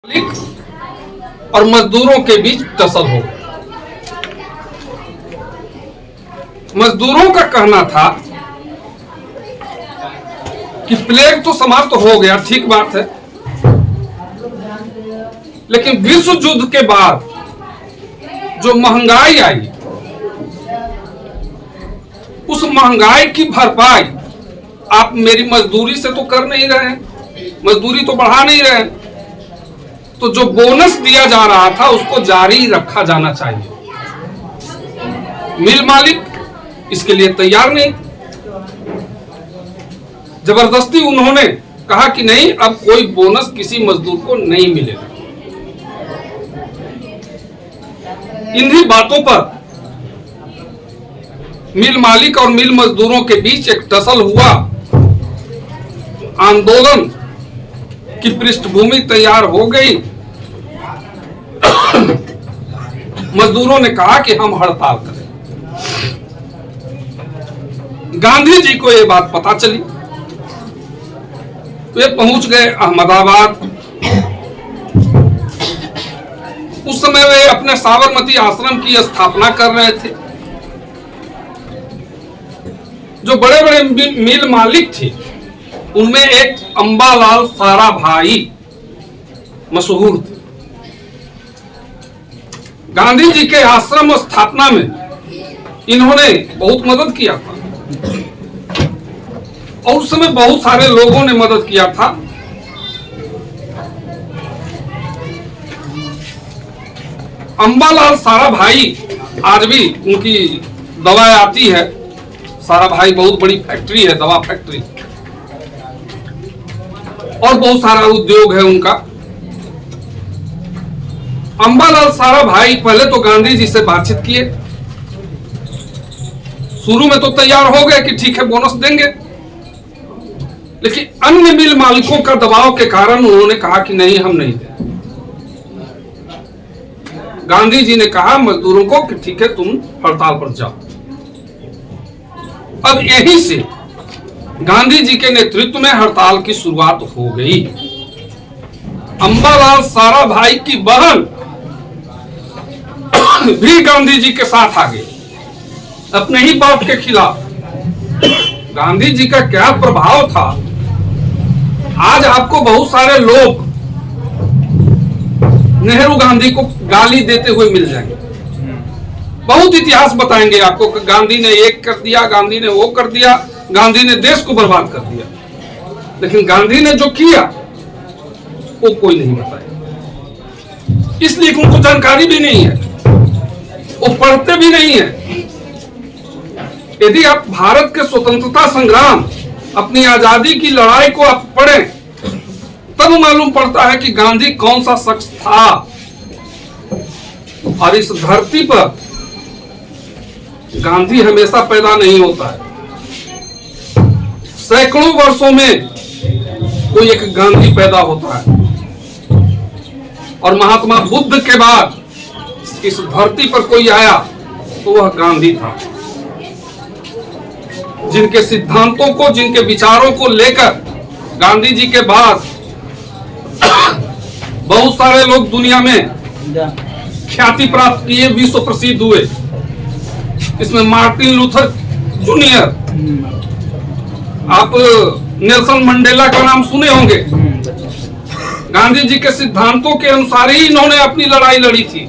मालिक और मजदूरों के बीच टसल हो। मजदूरों का कहना था कि प्लेग तो समाप्त हो गया, ठीक बात है, लेकिन विश्व युद्ध के बाद जो महंगाई आई, उस महंगाई की भरपाई आप मेरी मजदूरी से तो कर नहीं रहे हैं, मजदूरी तो बढ़ा नहीं रहे हैं, तो जो बोनस दिया जा रहा था उसको जारी रखा जाना चाहिए। मिल मालिक इसके लिए तैयार नहीं, जबरदस्ती उन्होंने कहा कि नहीं, अब कोई बोनस किसी मजदूर को नहीं मिलेगा। इन्हीं बातों पर मिल मालिक और मिल मजदूरों के बीच एक टसल हुआ, आंदोलन की पृष्ठभूमि तैयार हो गई। मजदूरों ने कहा कि हम हड़ताल करें। गांधी जी को यह बात पता चली तो ये पहुंच गए अहमदाबाद। उस समय वे अपने साबरमती आश्रम की स्थापना कर रहे थे। जो बड़े बड़े मिल मालिक थे उनमें एक अंबालाल साराभाई मशहूर थे। गांधी जी के आश्रम स्थापना में इन्होंने बहुत मदद किया था और उस समय बहुत सारे लोगों ने मदद किया था। अंबालाल साराभाई आज भी उनकी दवाएं आती है। साराभाई बहुत बड़ी फैक्ट्री है, दवा फैक्ट्री, और बहुत सारा उद्योग है उनका। अंबालाल साराभाई पहले तो गांधी जी से बातचीत किए। शुरू में तो तैयार हो गए कि ठीक है बोनस देंगे, लेकिन अन्य मिल मालिकों का दबाव के कारण उन्होंने कहा कि नहीं, हम नहीं देंगे। गांधी जी ने कहा मजदूरों को कि ठीक है, तुम हड़ताल पर जाओ। अब यहीं से गांधी जी के नेतृत्व में हड़ताल की शुरुआत हो गई। अंबालाल साराभाई की बहन भी गांधी जी के साथ आ गई, अपने ही बाप के खिलाफ। गांधी जी का क्या प्रभाव था, आज आपको बहुत सारे लोग नेहरू गांधी को गाली देते हुए मिल जाएंगे, बहुत इतिहास बताएंगे आपको कि गांधी ने एक कर दिया, गांधी ने वो कर दिया, गांधी ने देश को बर्बाद कर दिया। लेकिन गांधी ने जो किया वो कोई नहीं बताया, इसलिए उनको जानकारी भी नहीं है, वो पढ़ते भी नहीं है। यदि आप भारत के स्वतंत्रता संग्राम, अपनी आजादी की लड़ाई को आप पढ़ें, तब मालूम पड़ता है कि गांधी कौन सा शख्स था। और इस धरती पर गांधी हमेशा पैदा नहीं होता है, सैकड़ों वर्षों में कोई एक गांधी पैदा होता है। और महात्मा बुद्ध के बाद इस धरती पर कोई आया तो वह गांधी था, जिनके सिद्धांतों को, जिनके विचारों को लेकर गांधी जी के बाद बहुत सारे लोग दुनिया में ख्याति प्राप्त किए, विश्व प्रसिद्ध हुए। इसमें मार्टिन लूथर जूनियर, आप नेल्सन मंडेला का नाम सुने होंगे। गांधी जी के सिद्धांतों के अनुसार ही इन्होंने अपनी लड़ाई लड़ी थी।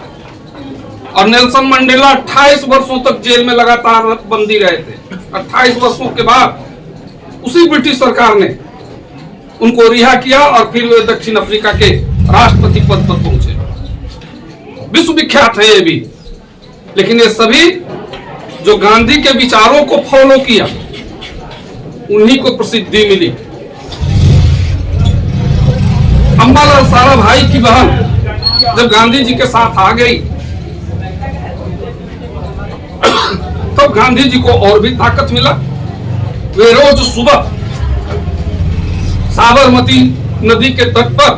और नेल्सन मंडेला 28 वर्षों तक जेल में लगातार बंदी रहे थे। 28 वर्षों के बाद उसी ब्रिटिश सरकार ने उनको रिहा किया और फिर वे दक्षिण अफ्रीका के राष्ट्रपति पद पर पहुंचे। विश्व विख्यात है ये भी। लेकिन ये सभी जो गांधी के विचारों को फॉलो किया, उन्हीं को प्रसिद्धि मिली। अंबालाल साराभाई की बहन जब गांधी जी के साथ आ गई, तब गांधी जी को और भी ताकत मिला। वे रोज सुबह साबरमती नदी के तट पर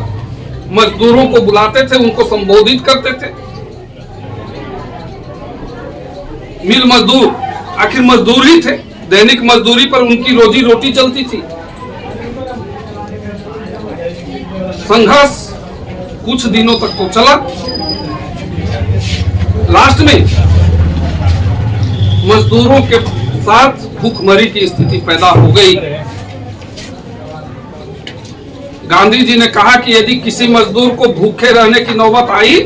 मजदूरों को बुलाते थे, उनको संबोधित करते थे। मिल मजदूर आखिर मजदूर ही थे, दैनिक मजदूरी पर उनकी रोजी रोटी चलती थी। संघर्ष कुछ दिनों तक तो चला, लास्ट में मजदूरों के साथ भूखमरी की स्थिति पैदा हो गई। गांधी जी ने कहा कि यदि किसी मजदूर को भूखे रहने की नौबत आई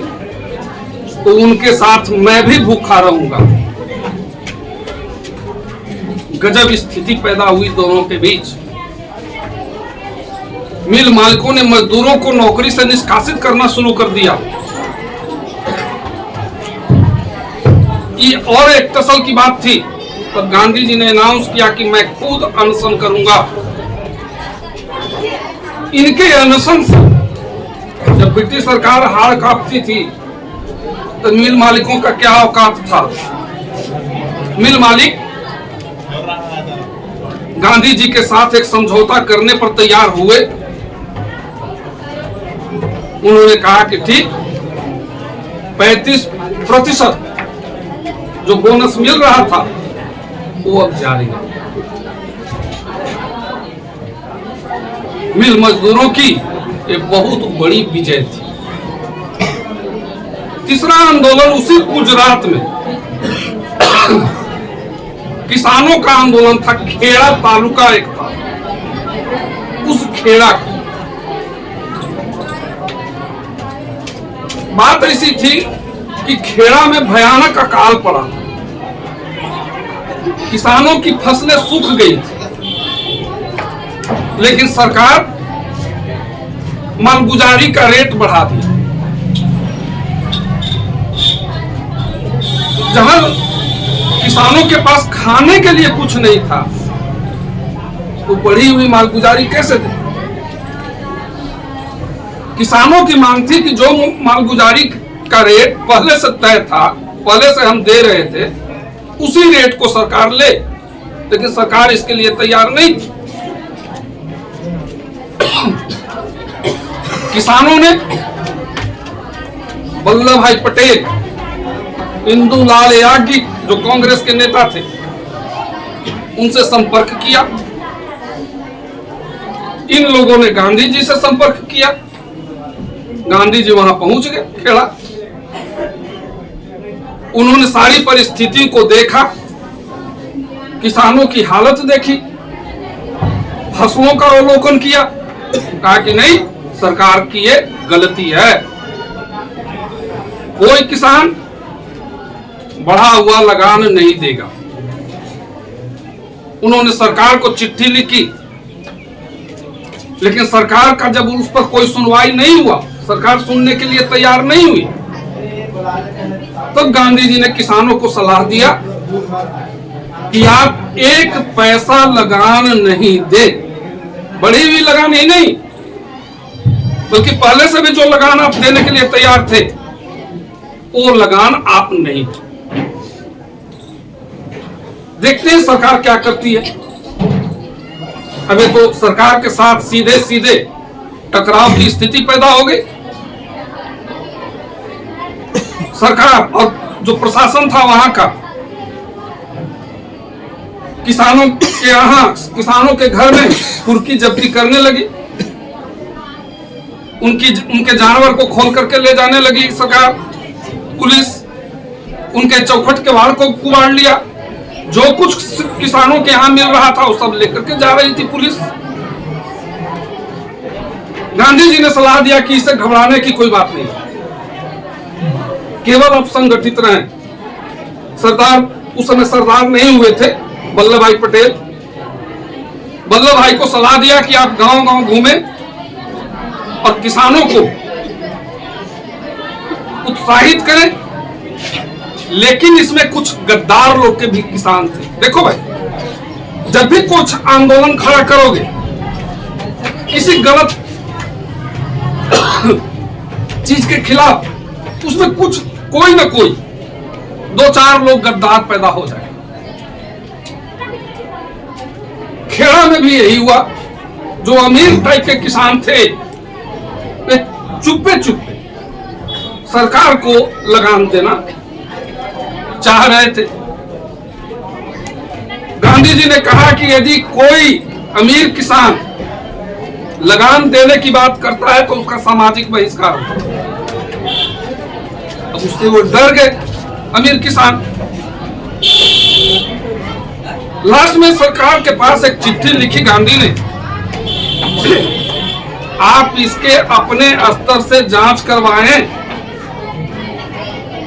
तो उनके साथ मैं भी भूखा रहूंगा। गजब स्थिति पैदा हुई दोनों के बीच। मिल मालिकों ने मजदूरों को नौकरी से निष्कासित करना शुरू कर दिया। ये और एक तसल की बात थी, तब गांधी जी ने अनाउंस किया कि मैं खुद अनशन करूंगा। इनके अनशन से जब ब्रिटिश सरकार हार कांपती थी तो मिल मालिकों का क्या औकात था। मिल मालिक गांधी जी के साथ एक समझौता करने पर तैयार हुए। उन्होंने कहा कि ठीक 35% जो बोनस मिल रहा था वो अब जारी है। मिल मजदूरों की एक बहुत बड़ी विजय थी। तीसरा आंदोलन उसी गुजरात में किसानों का आंदोलन था। खेड़ा तालुका एक था, उस खेड़ा की बात ऐसी थी कि खेड़ा में भयानक अकाल पड़ा, किसानों की फसलें सूख गई थी, लेकिन सरकार मालगुजारी का रेट बढ़ा दिया। जहां किसानों के पास खाने के लिए कुछ नहीं था तो बढ़ी हुई मालगुजारी कैसे दे। किसानों की मांग थी कि जो मालगुजारी का रेट पहले से तय था, पहले से हम दे रहे थे, उसी रेट को सरकार ले, लेकिन सरकार इसके लिए तैयार नहीं थी। किसानों ने वल्लभ भाई पटेल, इंदुलाल याज्ञिक जो कांग्रेस के नेता थे, उनसे संपर्क किया। इन लोगों ने गांधी जी से संपर्क किया। गांधी जी वहां पहुंच गए खेड़ा। उन्होंने सारी परिस्थिति को देखा, किसानों की हालत देखी, फसलों का अवलोकन किया, कहा कि नहीं, सरकार की ये गलती है। कोई किसान बढ़ा हुआ लगान नहीं देगा। उन्होंने सरकार को चिट्ठी लिखी, लेकिन सरकार का जब उस पर कोई सुनवाई नहीं हुआ, सरकार सुनने के लिए तैयार नहीं हुई, तब गांधी जी ने किसानों को सलाह दिया कि आप एक पैसा लगान नहीं दे। बढ़ी हुई लगान ही नहीं, बल्कि पहले से भी जो लगान आप देने के लिए तैयार थे वो लगान आप नहीं थे। देखते हैं सरकार क्या करती है। अबे तो सरकार के साथ सीधे सीधे टकराव की स्थिति पैदा हो गई। सरकार और जो प्रशासन था वहां का, किसानों के यहाँ, किसानों के घर में कुर्की जब्ती करने लगी, उनके जानवर को खोल करके ले जाने लगी सरकार। पुलिस उनके चौखट के बाहर को कुबाड़ लिया। जो कुछ किसानों के यहाँ मिल रहा था वो सब लेकर के जा रही थी पुलिस। गांधी जी ने सलाह दिया कि इसे घबराने की कोई बात नहीं, केवल आप संगठित रहें। सरदार उस समय सरदार नहीं हुए थे, वल्लभ भाई पटेल। वल्लभ भाई को सलाह दिया कि आप गांव गांव घूमें और किसानों को उत्साहित करें, लेकिन इसमें कुछ गद्दार लोग के भी किसान थे। देखो भाई, जब भी कुछ आंदोलन खड़ा करोगे किसी गलत चीज के खिलाफ, उसमें कुछ कोई ना कोई 2-4 लोग गद्दार पैदा हो जाए। खेड़ा में भी यही हुआ। जो अमीर टाइप के किसान थे वे चुप्पे चुप्पे सरकार को लगान देना चाह रहे थे। गांधी जी ने कहा कि यदि कोई अमीर किसान लगान देने की बात करता है तो उसका सामाजिक बहिष्कार होता है। अब उससे वो डर गए अमीर किसान। लास्ट में सरकार के पास एक चिट्ठी लिखी गांधी ने, आप इसके अपने स्तर से जांच करवाएं,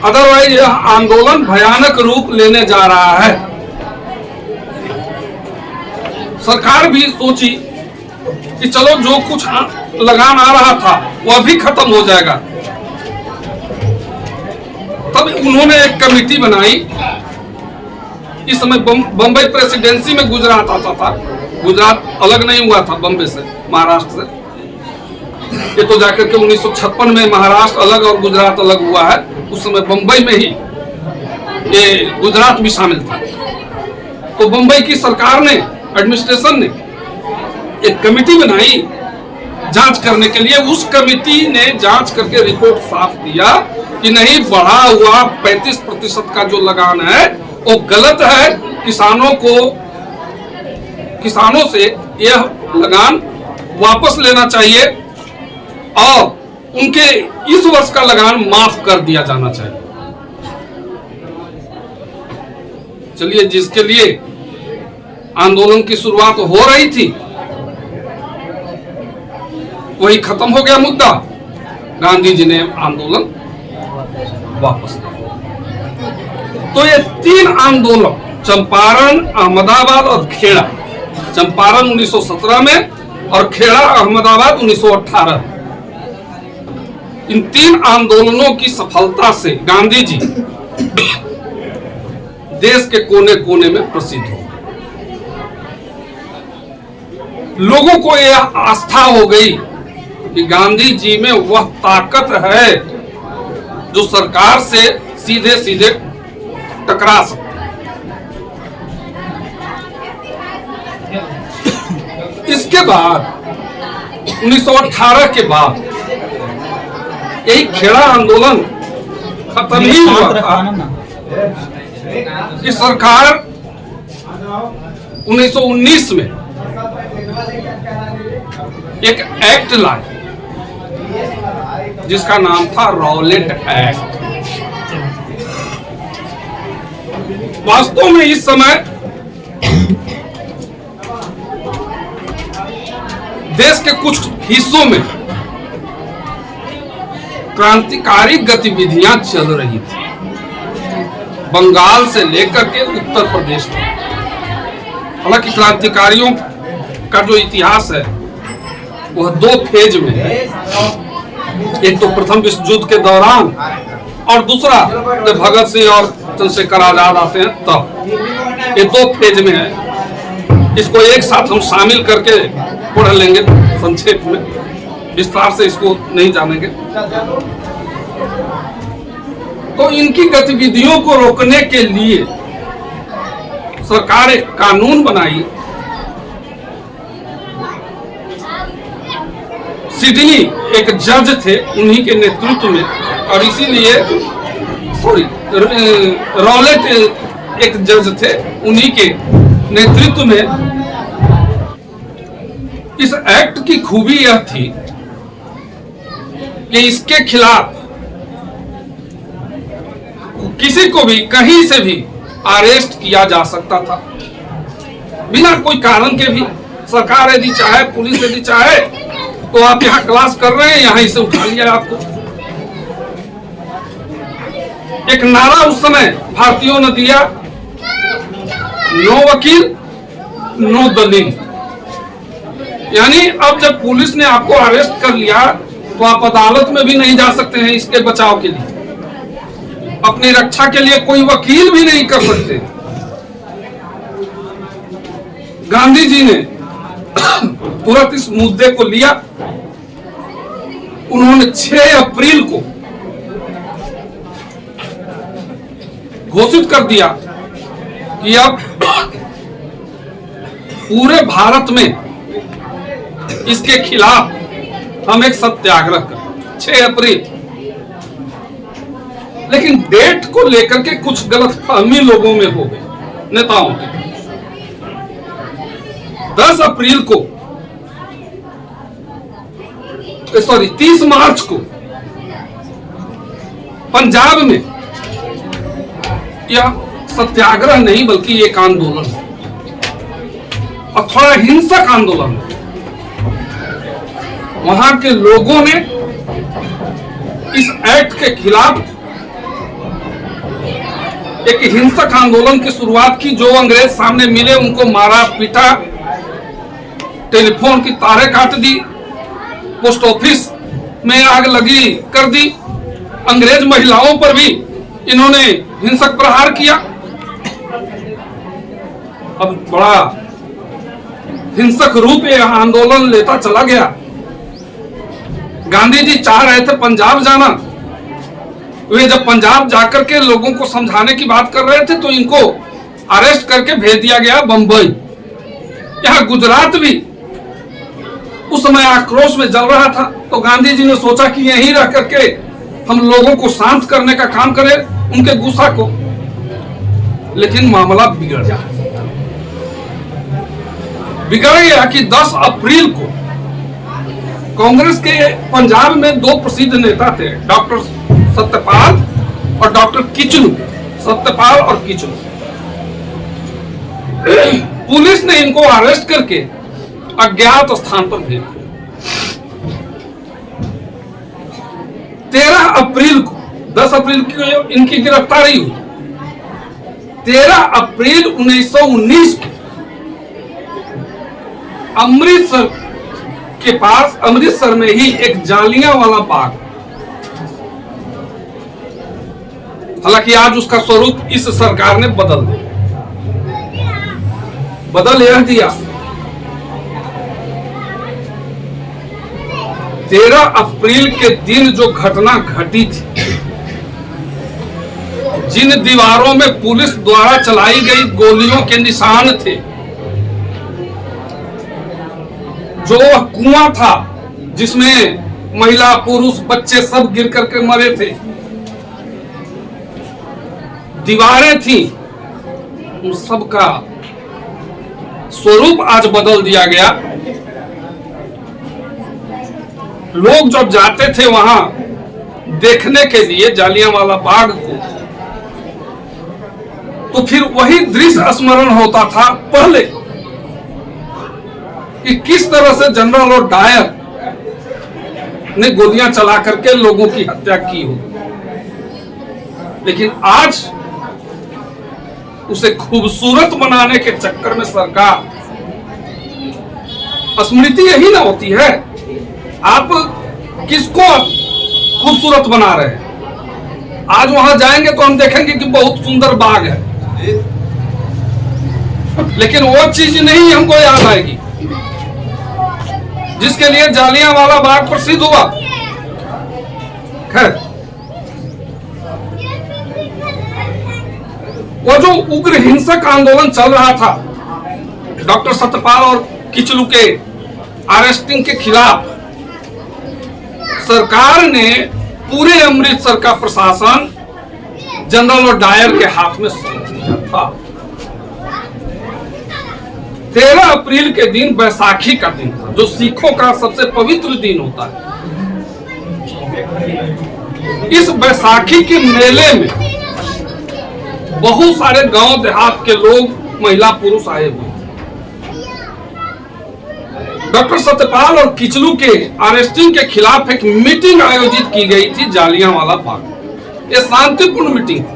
अदरवाइज यह आंदोलन भयानक रूप लेने जा रहा है। सरकार भी सोची कि चलो जो कुछ लगान आ रहा था वह भी खत्म हो जाएगा। तब उन्होंने एक कमेटी बनाई। इस समय बंबई प्रेसिडेंसी में गुजरात आता था। गुजरात अलग नहीं हुआ था बंबई से, महाराष्ट्र से। ये तो जाकर के 1956 में महाराष्ट्र अलग और गुजरात अलग हुआ है। उस समय बंबई में ही ये गुजरात भी शामिल था। तो बंबई की सरकार ने, एडमिनिस्ट्रेशन ने एक कमेटी बनाई जांच करने के लिए। उस कमेटी ने जांच करके रिपोर्ट साफ दिया कि नहीं, बढ़ा हुआ 35% का जो लगान है वो गलत है। किसानों से यह लगान वापस लेना चाहिए और उनके इस वर्ष का लगान माफ कर दिया जाना चाहिए। चलिए, जिसके लिए आंदोलन की शुरुआत हो रही थी वही खत्म हो गया मुद्दा। गांधी जी ने आंदोलन वापस लिया। तो ये 3 आंदोलन, चंपारण, अहमदाबाद और खेड़ा, चंपारण 1917 में और खेड़ा अहमदाबाद 1918, इन 3 आंदोलनों की सफलता से गांधी जी देश के कोने कोने में प्रसिद्ध हो। लोगों को यह आस्था हो गई कि गांधी जी में वह ताकत है जो सरकार से सीधे सीधे टकरा सकती है। इसके बाद 1918 के बाद यही खेड़ा आंदोलन खत्म ही हुआ था कि सरकार 1919 में एक एक्ट लाई जिसका नाम था रॉलेट एक्ट। वास्तव में इस समय देश के कुछ हिस्सों में क्रांतिकारी गतिविधियां चल रही थी, बंगाल से लेकर के उत्तर प्रदेश तक। हालांकि क्रांतिकारियों का जो इतिहास है वह 2 फेज में है। एक तो प्रथम विश्व युद्ध के दौरान और दूसरा जब भगत सिंह और चंद्रशेखर आजाद आते हैं तब। ये 2 फेज में है। इसको एक साथ हम शामिल करके पढ़ लेंगे संक्षेप में, विस्तार से इसको नहीं जानेंगे। तो इनकी गतिविधियों को रोकने के लिए सरकार एक कानून बनाई। सिडनी एक जज थे, उन्हीं के नेतृत्व में, और इसीलिए रॉलेट एक जज थे, उन्हीं के नेतृत्व में। इस एक्ट की खूबी यह थी कि इसके खिलाफ किसी को भी कहीं से भी अरेस्ट किया जा सकता था बिना कोई कारण के भी। सरकार यदि चाहे, पुलिस यदि चाहे, तो आप यहाँ क्लास कर रहे हैं, यहाँ इसे उठा लिया आपको। एक नारा उस समय भारतीयों ने दिया, नो वकील नो दलील। यानी अब जब पुलिस ने आपको अरेस्ट कर लिया तो आप अदालत में भी नहीं जा सकते हैं इसके बचाव के लिए, अपनी रक्षा के लिए कोई वकील भी नहीं कर सकते। गांधी जी ने तुरंत इस मुद्दे को लिया। उन्होंने 6 अप्रैल को घोषित कर दिया कि अब पूरे भारत में इसके खिलाफ हम एक सत्याग्रह करें। 6 अप्रैल। लेकिन डेट को लेकर के कुछ गलतफहमी लोगों में हो गई, नेताओं की। 10 अप्रैल को 30 मार्च को पंजाब में यह सत्याग्रह नहीं बल्कि एक आंदोलन है और थोड़ा हिंसक आंदोलन है। वहां के लोगों ने इस एक्ट के खिलाफ एक हिंसक आंदोलन की शुरुआत की। जो अंग्रेज सामने मिले उनको मारा पीटा, टेलीफोन की तारें काट दी, पोस्ट ऑफिस में आग लगी कर दी, अंग्रेज महिलाओं पर भी इन्होंने हिंसक प्रहार किया। अब बड़ा हिंसक रूप यह आंदोलन लेता चला गया। गांधी जी चाह रहे थे पंजाब जाना। वे जब पंजाब जाकर के लोगों को समझाने की बात कर रहे थे तो इनको अरेस्ट करके भेज दिया गया बंबई। यहां गुजरात भी उस समय आक्रोश में जल रहा था, तो गांधी जी ने सोचा कि यहीं रह करके हम लोगों को शांत करने का काम करें, उनके गुस्सा को। लेकिन मामला बिगड़ गया कि 10 अप्रैल को कांग्रेस के पंजाब में 2 प्रसिद्ध नेता थे, डॉक्टर सत्यपाल और डॉक्टर किचलू। सत्यपाल और किचलू, पुलिस ने इनको अरेस्ट करके अज्ञात स्थान पर भेज दिया। 13 अप्रैल को, 10 अप्रैल को इनकी गिरफ्तारी हुई। 13 अप्रैल 1919 को अमृतसर के पास, अमृतसर में ही एक जालियांवाला बाग, हालांकि आज उसका स्वरूप इस सरकार ने बदल यह दिया। 13 अप्रैल के दिन जो घटना घटी थी, जिन दीवारों में पुलिस द्वारा चलाई गई गोलियों के निशान थे, जो कुआं था जिसमें महिला पुरुष बच्चे सब गिर करके मरे थे, दीवारें थी, उन सब का स्वरूप आज बदल दिया गया। लोग जब जाते थे वहां देखने के लिए जालियांवाला बाग को, तो फिर वही दृश्य स्मरण होता था पहले कि किस तरह से जनरल और डायर ने गोलियां चला करके लोगों की हत्या की हो। लेकिन आज उसे खूबसूरत बनाने के चक्कर में सरकार, स्मृति यही ना होती है, आप किसको खूबसूरत बना रहे हैं। आज वहां जाएंगे तो हम देखेंगे कि बहुत सुंदर बाग है, लेकिन वो चीज नहीं हमको याद आएगी जिसके लिए जालियांवाला बाग प्रसिद्ध हुआ। खैर, वो जो उग्र हिंसक आंदोलन चल रहा था डॉक्टर सत्यपाल और किचलू के अरेस्टिंग के खिलाफ, सरकार ने पूरे अमृतसर का प्रशासन जनरल और डायर के हाथ में सौंप दिया था। 13 अप्रैल के दिन बैसाखी का दिन था, जो सिखों का सबसे पवित्र दिन होता है। इस बैसाखी के मेले में बहुत सारे गांव देहात के लोग, महिला पुरुष आए हुए। डॉक्टर सत्यपाल और किचलू के अरेस्टिंग के खिलाफ एक मीटिंग आयोजित की गई थी जालियांवाला बाग। यह शांतिपूर्ण मीटिंग थी।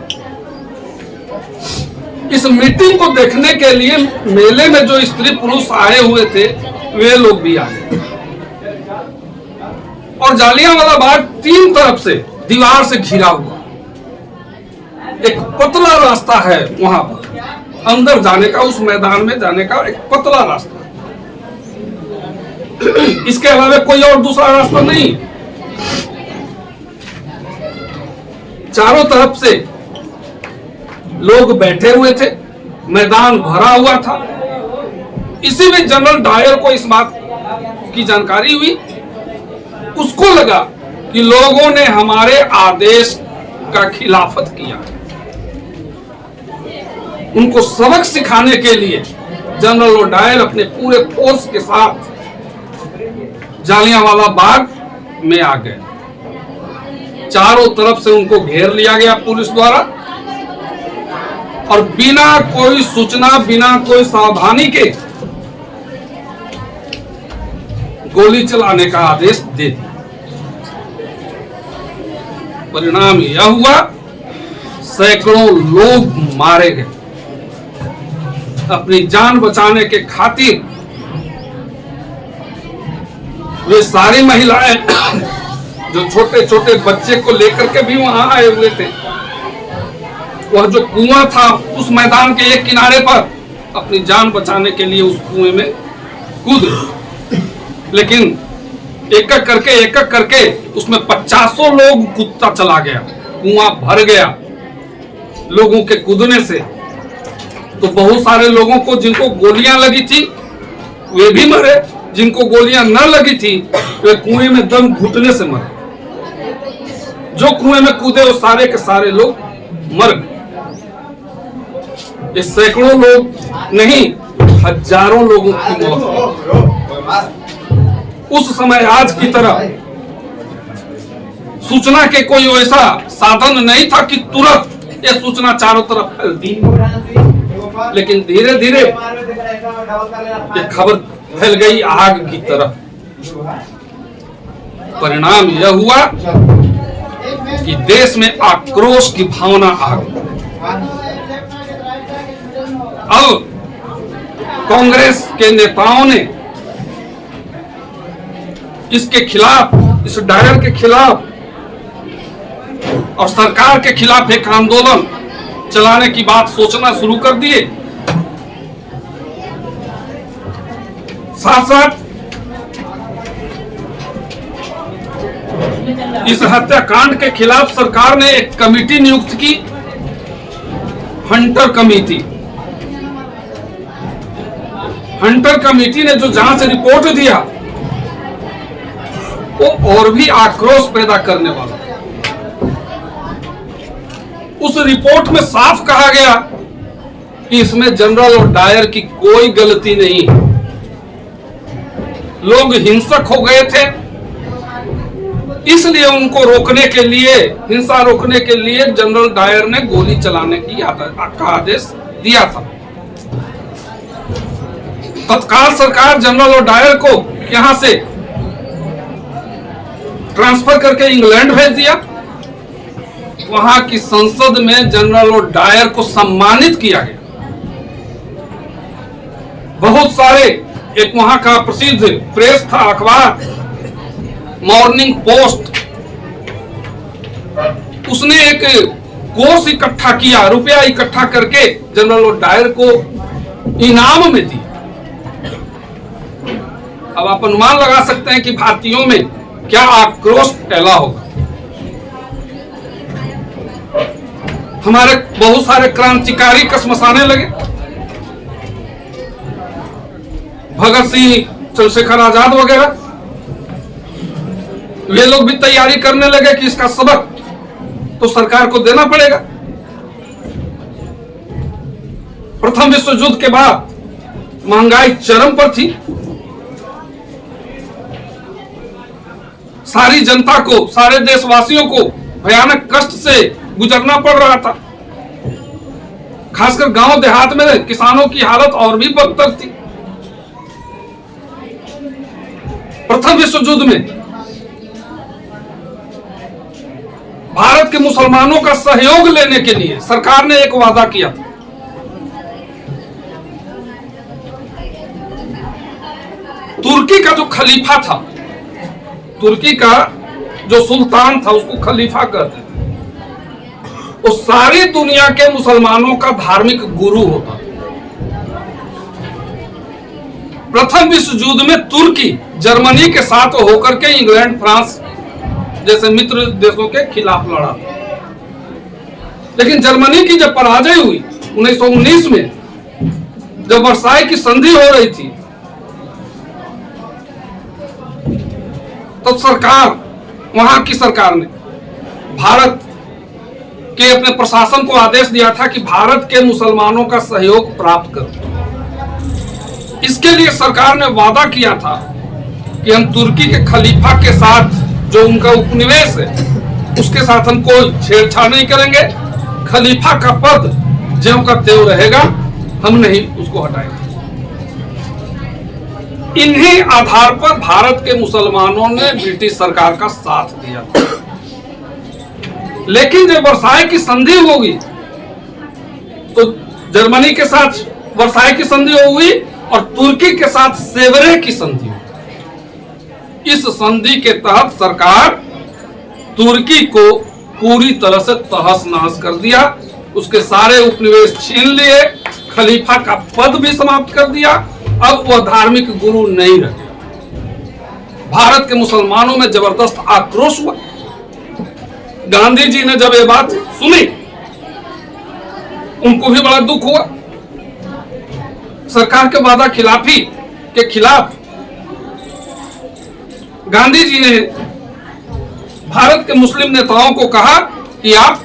इस मीटिंग को देखने के लिए मेले में जो स्त्री पुरुष आए हुए थे वे लोग भी आए। और जालियांवाला बाग 3 तरफ से दीवार से घिरा हुआ, एक पतला रास्ता है वहां पर अंदर जाने का, उस मैदान में जाने का एक पतला रास्ता। इसके अलावा कोई और दूसरा रास्ता नहीं। चारों तरफ से लोग बैठे हुए थे, मैदान भरा हुआ था। इसी में जनरल डायर को इस बात की जानकारी हुई। उसको लगा कि लोगों ने हमारे आदेश का खिलाफत किया। उनको सबक सिखाने के लिए जनरल डायर अपने पूरे फोर्स के साथ जालियांवाला बाग में आ गए। चारों तरफ से उनको घेर लिया गया पुलिस द्वारा और बिना कोई सूचना, बिना कोई सावधानी के गोली चलाने का आदेश दे दिया। परिणाम यह हुआ, सैकड़ों लोग मारे गए। अपनी जान बचाने के खातिर वे सारी महिलाएं जो छोटे छोटे बच्चे को लेकर के भी वहां आए हुए थे, वह जो कुआं था उस मैदान के एक किनारे पर अपनी जान बचाने के लिए उस कुएं में कूद गए। लेकिन एक एक करके उसमें 50 लोग कूदता चला गया। कुआं भर गया लोगों के कूदने से। तो बहुत सारे लोगों को जिनको गोलियां लगी थी वे भी मरे, जिनको गोलियां न लगी थी वे कुएं में दम घुटने से मरे। जो कुएं में कूदे वो सारे के सारे लोग मर गए। ये सैकड़ों लोग नहीं, हजारों लोगों की मौत हुई। उस समय आज की तरह सूचना के कोई वैसा साधन नहीं था कि तुरंत ये सूचना चारों तरफ फैलती, लेकिन धीरे धीरे ये खबर फैल गई आग की तरह। परिणाम यह हुआ कि देश में आक्रोश की भावना आ गई। अब कांग्रेस के नेताओं ने इसके खिलाफ, इस डायर के खिलाफ और सरकार के खिलाफ एक आंदोलन चलाने की बात सोचना शुरू कर दिए। साथ साथ इस हत्याकांड के खिलाफ सरकार ने एक कमेटी नियुक्त की, हंटर कमेटी। हंटर कमेटी ने जो जांच रिपोर्ट दिया वो और भी आक्रोश पैदा करने वाला। उस रिपोर्ट में साफ कहा गया कि इसमें जनरल और डायर की कोई गलती नहीं। लोग हिंसक हो गए थे, इसलिए उनको रोकने के लिए, हिंसा रोकने के लिए जनरल डायर ने गोली चलाने की आदेश दिया था। तत्काल सरकार जनरल और डायर को यहां से ट्रांसफर करके इंग्लैंड भेज दिया। वहां की संसद में जनरल और डायर को सम्मानित किया गया। बहुत सारे, एक वहां का प्रसिद्ध प्रेस था, अखबार मॉर्निंग पोस्ट, उसने एक कोष इकट्ठा किया, रुपया इकट्ठा करके जनरल और डायर को इनाम में दिया। अब आप अनुमान लगा सकते हैं कि भारतीयों में क्या आक्रोश फैला होगा। हमारे बहुत सारे क्रांतिकारी कसमसाने लगे। भगत सिंह, चंद्रशेखर आजाद वगैरह, वे लोग भी तैयारी करने लगे कि इसका सबक तो सरकार को देना पड़ेगा। प्रथम विश्व युद्ध के बाद महंगाई चरम पर थी। सारी जनता को, सारे देशवासियों को भयानक कष्ट से गुजरना पड़ रहा था। खासकर गांव देहात में किसानों की हालत और भी बदतर थी। प्रथम विश्व युद्ध में भारत के मुसलमानों का सहयोग लेने के लिए सरकार ने एक वादा किया था। तुर्की का जो खलीफा था, तुर्की का जो सुल्तान था, उसको खलीफा कहते थे। वो सारी दुनिया के मुसलमानों का धार्मिक गुरु होता। प्रथम विश्व युद्ध में तुर्की जर्मनी के साथ होकर के इंग्लैंड, फ्रांस जैसे मित्र देशों के खिलाफ लड़ा था। लेकिन जर्मनी की जब पराजय हुई 1919 में, जब वर्साई की संधि हो रही थी, तो सरकार, वहां की सरकार ने भारत के अपने प्रशासन को आदेश दिया था कि भारत के मुसलमानों का सहयोग प्राप्त करो। इसके लिए सरकार ने वादा किया था कि हम तुर्की के खलीफा के साथ जो उनका उपनिवेश है उसके साथ हम कोई छेड़छाड़ नहीं करेंगे। खलीफा का पद ज्यों का त्यों रहेगा, हम नहीं उसको हटाएंगे। इन्हीं आधार पर भारत के मुसलमानों ने ब्रिटिश सरकार का साथ दिया। लेकिन जब वर्साई की संधि होगी तो जर्मनी के साथ वर्साई की संधि हुई और तुर्की के साथ सेवरे की संधि हुई। इस संधि के तहत सरकार तुर्की को पूरी तरह से तहस नहस कर दिया, उसके सारे उपनिवेश छीन लिए, खलीफा का पद भी समाप्त कर दिया। अब वह धार्मिक गुरु नहीं रहे। भारत के मुसलमानों में जबरदस्त आक्रोश हुआ। गांधी जी ने जब ये बात सुनी उनको भी बड़ा दुख हुआ। सरकार के वादा खिलाफी के खिलाफ गांधी जी ने भारत के मुस्लिम नेताओं को कहा कि आप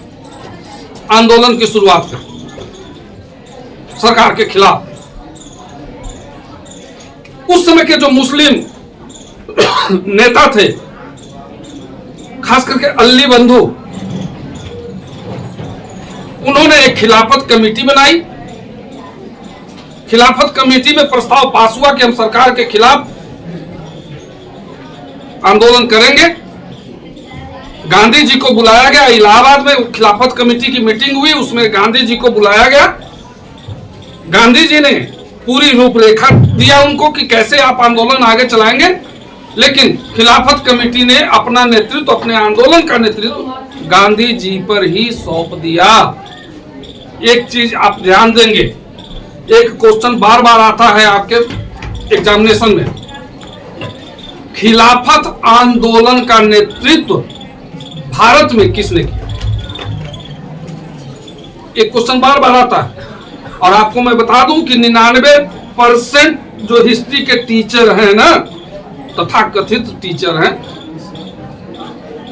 आंदोलन की शुरुआत करें सरकार के खिलाफ। उस समय के जो मुस्लिम नेता थे, खास करके अली बंधु, उन्होंने एक खिलाफत कमेटी बनाई। खिलाफत कमेटी में प्रस्ताव पास हुआ कि हम सरकार के खिलाफ आंदोलन करेंगे। गांधी जी को बुलाया गया। इलाहाबाद में खिलाफत कमेटी की मीटिंग हुई, उसमें गांधी जी को बुलाया गया। गांधी जी ने पूरी रूपरेखा दिया उनको कि कैसे आप आंदोलन आगे चलाएंगे। लेकिन खिलाफत कमेटी ने अपना नेतृत्व, अपने आंदोलन का नेतृत्व गांधी जी पर ही सौंप दिया। एक चीज आप ध्यान देंगे, एक क्वेश्चन बार बार आता है आपके एग्जामिनेशन में, खिलाफत आंदोलन का नेतृत्व भारत में किसने किया? एक क्वेश्चन बार बार आता है। और आपको मैं बता दूं कि 99% जो हिस्ट्री के टीचर हैं ना, तथाकथित टीचर हैं,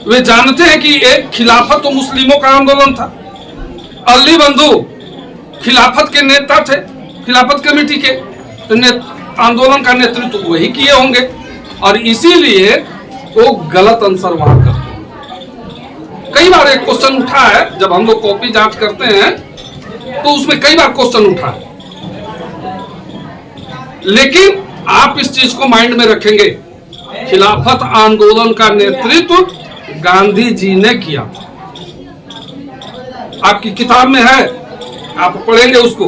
वे जानते हैं कि एक खिलाफत तो मुस्लिमों का आंदोलन था। अली बंधु खिलाफत के नेता थे, खिलाफत कमेटी के, तो आंदोलन का नेतृत्व वही किए होंगे और इसीलिए वो गलत आंसर वहां करते हैं। कई बार एक क्वेश्चन उठा है, जब हम लोग कॉपी जांच करते हैं तो उसमें कई बार क्वेश्चन उठा है। लेकिन आप इस चीज को माइंड में रखेंगे, खिलाफत आंदोलन का नेतृत्व गांधी जी ने किया। आपकी किताब में है, आप पढ़ेंगे उसको।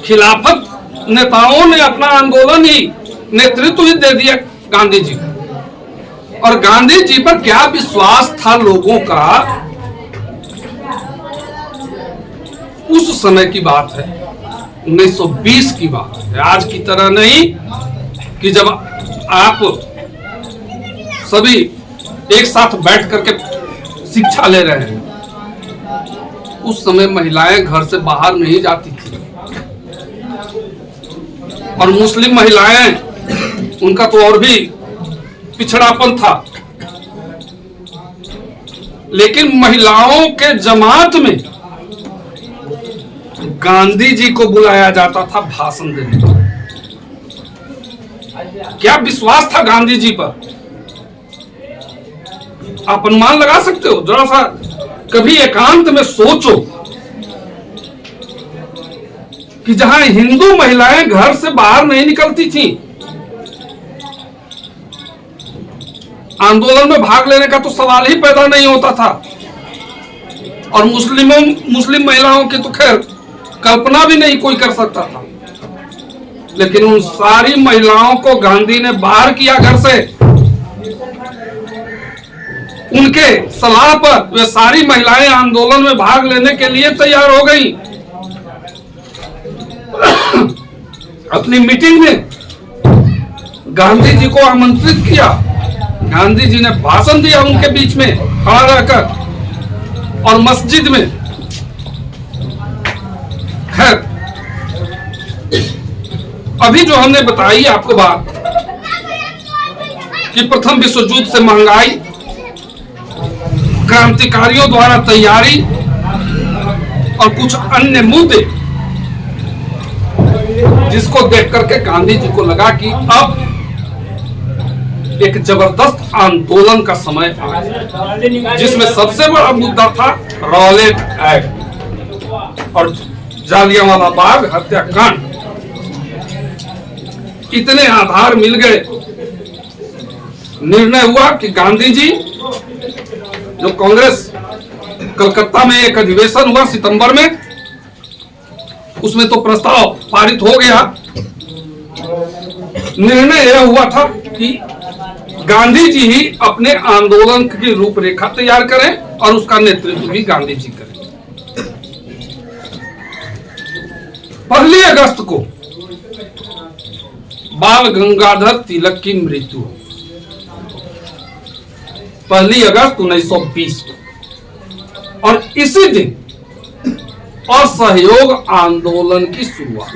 खिलाफत नेताओं ने अपना आंदोलन ही नेतृत्व ही दे दिया गांधी जी को। और गांधी जी पर क्या विश्वास था लोगों का, उस समय की बात है, 1920 की बात है। आज की तरह नहीं कि जब आप सभी एक साथ बैठ करके शिक्षा ले रहे हैं। उस समय महिलाएं घर से बाहर नहीं जाती थी और मुस्लिम महिलाएं, उनका तो और भी पिछड़ापन था। लेकिन महिलाओं के जमात में गांधी जी को बुलाया जाता था भाषण देने के। क्या विश्वास था गांधी जी पर, आप अनुमान लगा सकते हो? जरा सा कभी एकांत में सोचो कि जहां हिंदू महिलाएं घर से बाहर नहीं निकलती थीं, आंदोलन में भाग लेने का तो सवाल ही पैदा नहीं होता था। और मुस्लिम महिलाओं की तो खैर कल्पना भी नहीं कोई कर सकता था। लेकिन उन सारी महिलाओं को गांधी ने बाहर किया घर से। उनके सलाह पर वे सारी महिलाएं आंदोलन में भाग लेने के लिए तैयार हो गई। अपनी मीटिंग में गांधी जी को आमंत्रित किया। गांधी जी ने भाषण दिया उनके बीच में खड़ा रहकर और मस्जिद में। खैर, अभी जो हमने बताई आपको बात कि प्रथम विश्व युद्ध से महंगाई, क्रांतिकारियों द्वारा तैयारी और कुछ अन्य मुद्दे, जिसको देख करके गांधी जी को लगा कि अब एक जबरदस्त आंदोलन का समय आया, जिसमें सबसे बड़ा मुद्दा था रॉलेट एक्ट और जालियांवाला बाग हत्याकांड। इतने आधार मिल गए, निर्णय हुआ कि गांधी जी, जो कांग्रेस कलकत्ता में एक अधिवेशन हुआ सितंबर में, उसमें तो प्रस्ताव पारित हो गया। निर्णय यह हुआ था कि गांधी जी ही अपने आंदोलन की रूपरेखा तैयार करें और उसका नेतृत्व भी गांधी जी करें। 1 अगस्त को बाल गंगाधर तिलक की मृत्यु, 1 अगस्त 1920, और इसी दिन असहयोग आंदोलन की शुरुआत।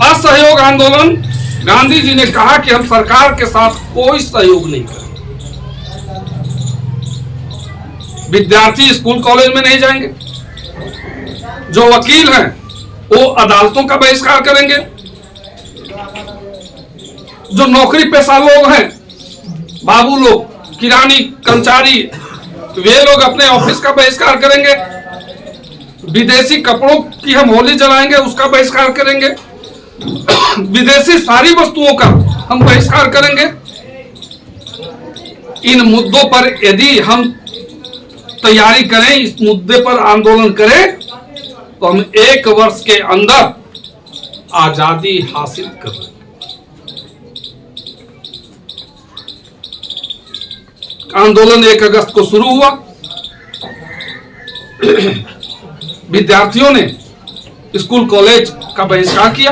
असहयोग आंदोलन, गांधी जी ने कहा कि हम सरकार के साथ कोई सहयोग नहीं करेंगे। विद्यार्थी स्कूल कॉलेज में नहीं जाएंगे, जो वकील हैं वो अदालतों का बहिष्कार करेंगे, जो नौकरी पेशा लोग हैं, बाबू लोग, किरानी कर्मचारी, वे लोग अपने ऑफिस का बहिष्कार करेंगे। विदेशी कपड़ों की हम होली जलाएंगे, उसका बहिष्कार करेंगे। विदेशी सारी वस्तुओं का हम बहिष्कार करेंगे। इन मुद्दों पर यदि हम तैयारी करें, इस मुद्दे पर आंदोलन करें, तो हम 1 वर्ष के अंदर आजादी हासिल कर। आंदोलन 1 अगस्त को शुरू हुआ। विद्यार्थियों ने स्कूल कॉलेज का बहिष्कार किया।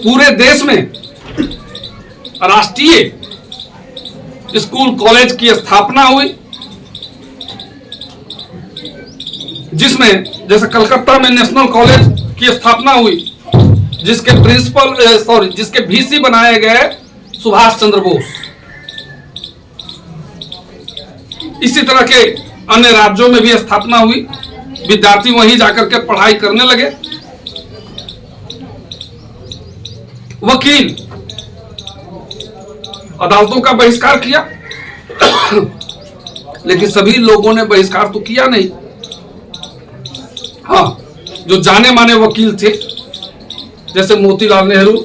पूरे देश में राष्ट्रीय स्कूल कॉलेज की स्थापना हुई, जिसमें जैसे कलकत्ता में नेशनल कॉलेज की स्थापना हुई, जिसके वीसी बनाए गए सुभाष चंद्र बोस। इसी तरह के अन्य राज्यों में भी स्थापना हुई। विद्यार्थी वहीं जाकर के पढ़ाई करने लगे। वकील अदालतों का बहिष्कार किया, लेकिन सभी लोगों ने बहिष्कार तो किया नहीं। हाँ, जो जाने माने वकील थे, जैसे मोतीलाल नेहरू,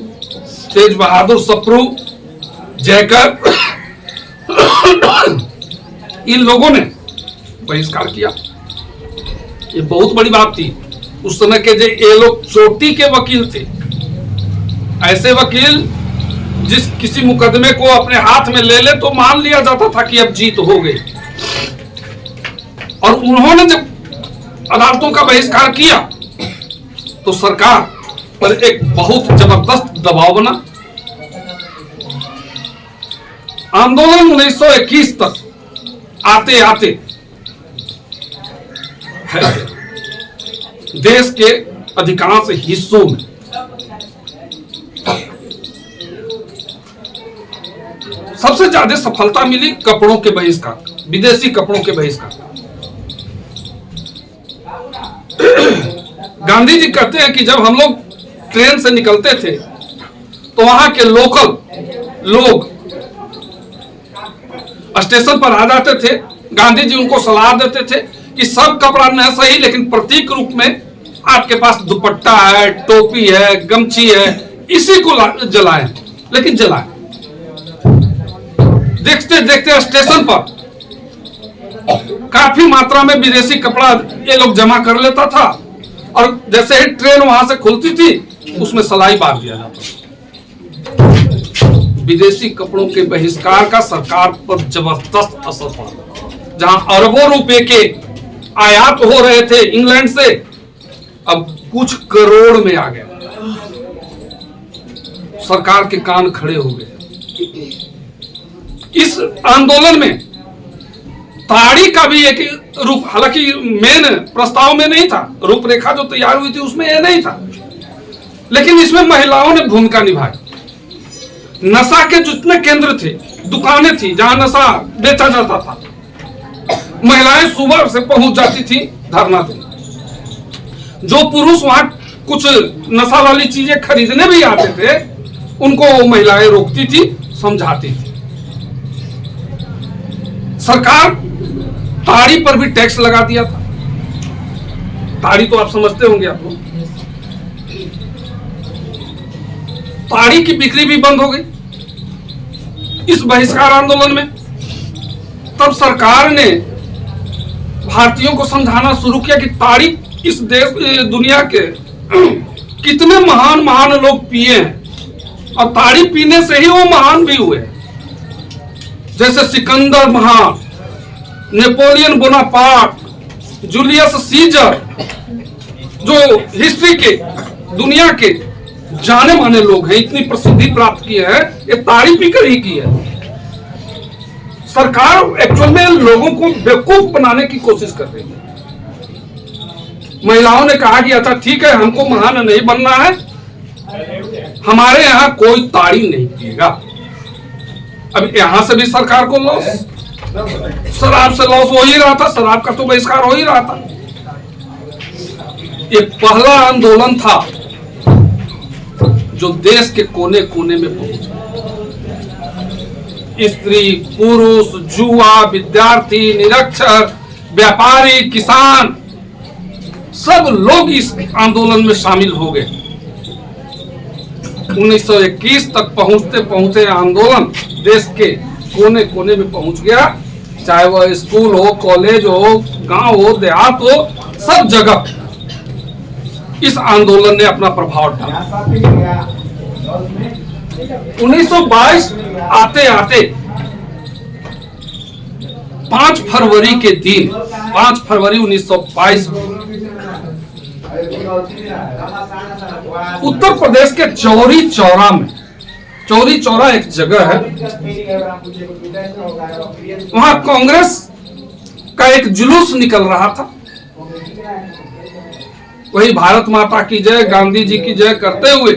तेज बहादुर सप्रू, जयकर, इन लोगों ने बहिष्कार किया। ये बहुत बड़ी बात थी। उस समय के ये लोग चोटी के वकील थे, ऐसे वकील जिस किसी मुकदमे को अपने हाथ में ले ले तो मान लिया जाता था कि अब जीत हो गई। और उन्होंने जब अदालतों का बहिष्कार किया तो सरकार पर एक बहुत जबरदस्त दबाव बना। आंदोलन 1921 तक आते आते देश के अधिकांश हिस्सों में सबसे ज्यादा सफलता मिली कपड़ों के बहिष्कार, विदेशी कपड़ों के बहिष्कार। गांधी जी कहते हैं कि जब हम लोग ट्रेन से निकलते थे तो वहां के लोकल लोग स्टेशन पर आ जाते थे। गांधी जी उनको सलाह देते थे कि सब कपड़ा न सही, लेकिन प्रतीक रूप में आपके पास दुपट्टा है, टोपी है, गमछी है, इसी को जलाएं, लेकिन जलाएं। देखते देखते स्टेशन पर काफी मात्रा में विदेशी कपड़ा ये लोग जमा कर लेता था, और जैसे ही ट्रेन वहां से खुलती थी उसमें सलाई बांध दिया जाता। विदेशी कपड़ों के बहिष्कार का सरकार पर जबरदस्त असर पड़ा। जहां अरबों रुपए के आयात हो रहे थे इंग्लैंड से, अब कुछ करोड़ में आ गया। सरकार के कान खड़े हो गए। इस आंदोलन में ताड़ी का भी एक रूप, हालांकि मेन प्रस्ताव में नहीं था, रूपरेखा जो तैयार हुई थी उसमें यह नहीं था, लेकिन इसमें महिलाओं ने भूमिका निभाई। नशा के जितने केंद्र थे, दुकानें थी जहां नशा बेचा जाता था, महिलाएं सुबह से पहुंच जाती थी धरना देने। जो पुरुष वहां कुछ नशा वाली चीजें खरीदने भी आते थे, उनको वो महिलाएं रोकती थी, समझाती थी। सरकार ताड़ी पर भी टैक्स लगा दिया था। ताड़ी तो आप समझते होंगे, आप लोग। ताड़ी की बिक्री भी बंद हो गई इस बहिष्कार आंदोलन में। तब सरकार ने भारतीयों को समझाना शुरू किया कि ताड़ी इस देश दुनिया के कितने महान महान लोग पिए हैं, और ताड़ी पीने से ही वो महान भी हुए। जैसे सिकंदर महान, नेपोलियन बोनापार्ट, जूलियस सीजर, जो हिस्ट्री के दुनिया के जाने माने लोग हैं, इतनी प्रसिद्धि प्राप्त किए हैं, ये ताड़ी पीकर ही की है। सरकार एक्चुअल में लोगों को बेवकूफ बनाने की कोशिश कर रही है। महिलाओं ने कहा कि अच्छा ठीक है, हमको महान नहीं बनना है, हमारे यहाँ कोई ताड़ी नहीं पिएगा। अब यहां से भी सरकार को लॉस, शराब से लॉस हो ही रहा था, शराब का तो बहिष्कार हो ही रहा था। ये पहला आंदोलन था जो देश के कोने कोने में पहुंचा। स्त्री, पुरुष, युवा, विद्यार्थी, निरक्षर, व्यापारी, किसान, सब लोग इस आंदोलन में शामिल हो गए। 1921 तक पहुंचते पहुंचते आंदोलन देश के कोने कोने में पहुंच गया। चाहे वह स्कूल हो, कॉलेज हो, गांव हो, देहात हो, सब जगह इस आंदोलन ने अपना प्रभाव डाला। 1922 आते आते 5 फरवरी के दिन, 5 फरवरी 1922 उत्तर प्रदेश के चौरी चौरा में, चौरी चौरा एक जगह है, वहां कांग्रेस का एक जुलूस निकल रहा था। वही भारत माता की जय, गांधी जी की जय करते हुए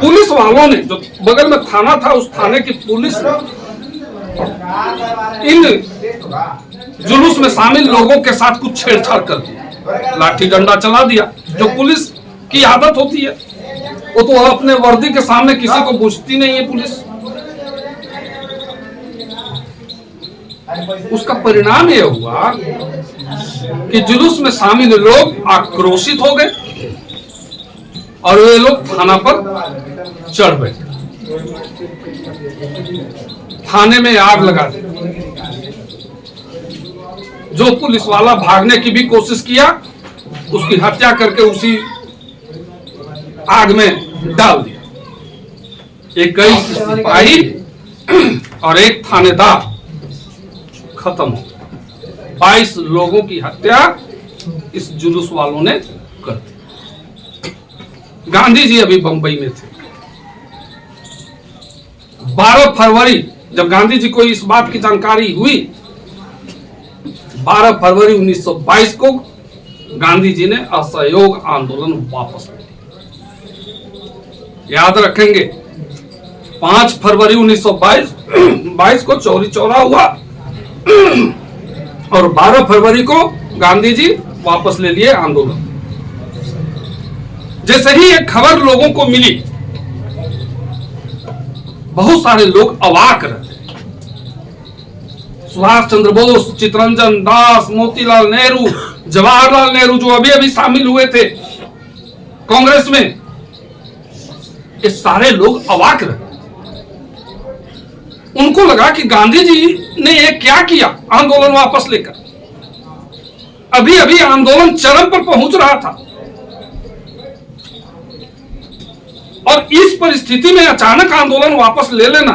पुलिस वालों ने, जो बगल में थाना था, उस थाने की पुलिस ने इन जुलूस में शामिल लोगों के साथ कुछ छेड़छाड़ कर दी, लाठी डंडा चला दिया, जो पुलिस की आदत होती है। वो तो अपने वर्दी के सामने किसी को पूछती नहीं है पुलिस। उसका परिणाम यह हुआ कि जुलूस में शामिल लोग आक्रोशित हो गए और वे लोग थाना पर चढ़ बैठे, थाने में आग लगा दी। जो पुलिस वाला भागने की भी कोशिश किया, उसकी हत्या करके उसी आग में डाल दिया। 21 सिपाही और एक थानेदार खत्म हो। 22 लोगों की हत्या इस जुलूस वालों ने कर दी। गांधी जी अभी बंबई में थे। 12 फरवरी जब गांधी जी को इस बात की जानकारी हुई, 12 फरवरी 1922 को गांधी जी ने असहयोग आंदोलन वापस लिया। याद रखेंगे, 5 फरवरी 1922 को चौरी चौरा हुआ और 12 फरवरी को गांधी जी वापस ले लिए आंदोलन। जैसे ही एक खबर लोगों को मिली, बहुत सारे लोग अवाक रहे। सुभाष चंद्र बोस, चित्तरंजन दास, मोतीलाल नेहरू, जवाहरलाल नेहरू जो अभी अभी शामिल हुए थे कांग्रेस में, ये सारे लोग अवाक रहे। उनको लगा कि गांधी जी ने ये क्या किया आंदोलन वापस लेकर। अभी अभी आंदोलन चरम पर पहुंच रहा था और इस परिस्थिति में अचानक आंदोलन वापस ले लेना,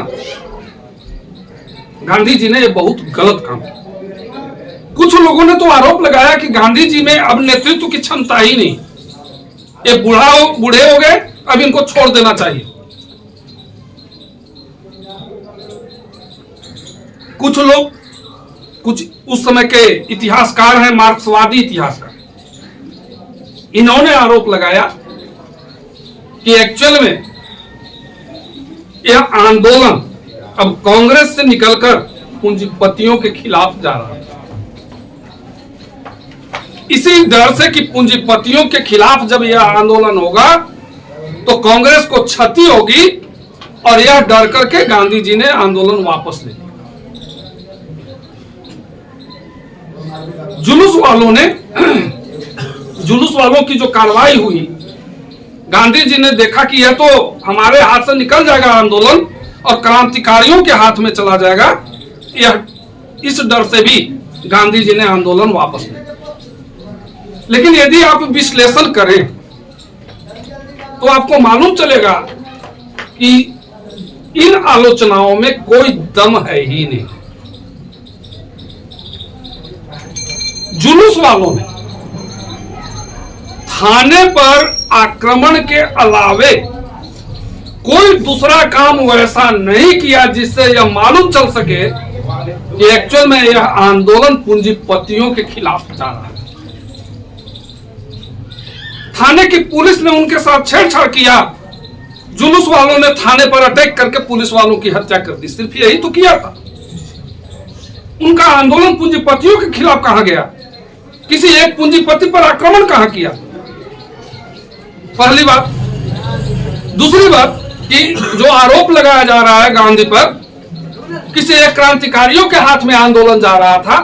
गांधी जी ने ये बहुत गलत काम किया। कुछ लोगों ने तो आरोप लगाया कि गांधी जी में अब नेतृत्व की क्षमता ही नहीं, ये बूढ़े हो गए, अब इनको छोड़ देना चाहिए। कुछ लोग, कुछ उस समय के इतिहासकार हैं, मार्क्सवादी इतिहासकार, इन्होंने आरोप लगाया कि एक्चुअल में यह आंदोलन अब कांग्रेस से निकलकर पूंजीपतियों के खिलाफ जा रहा है। इसी डर से कि पूंजीपतियों के खिलाफ जब यह आंदोलन होगा तो कांग्रेस को क्षति होगी, और यह डर करके गांधी जी ने आंदोलन वापस ले लिया। जुलूस वालों की जो कार्रवाई हुई, गांधी जी ने देखा कि यह तो हमारे हाथ से निकल जाएगा आंदोलन और क्रांतिकारियों के हाथ में चला जाएगा, यह इस डर से भी गांधी जी ने आंदोलन वापस लिया। लेकिन यदि आप विश्लेषण करें तो आपको मालूम चलेगा कि इन आलोचनाओं में कोई दम है ही नहीं। जुलूस वालों ने थाने पर आक्रमण के अलावे कोई दूसरा काम वैसा नहीं किया जिससे यह मालूम चल सके कि एक्चुअल में यह आंदोलन पूंजीपतियों के खिलाफ जा रहा है। थाने की पुलिस ने उनके साथ छेड़छाड़ किया, जुलूस वालों ने थाने पर अटैक करके पुलिस वालों की हत्या कर दी, सिर्फ यही तो किया था। उनका आंदोलन पूंजीपतियों के खिलाफ कहा गया, किसी एक पूंजीपति पर आक्रमण कहां किया? पहली बात। दूसरी बात कि जो आरोप लगाया जा रहा है गांधी पर, किसी एक क्रांतिकारियों के हाथ में आंदोलन जा रहा था,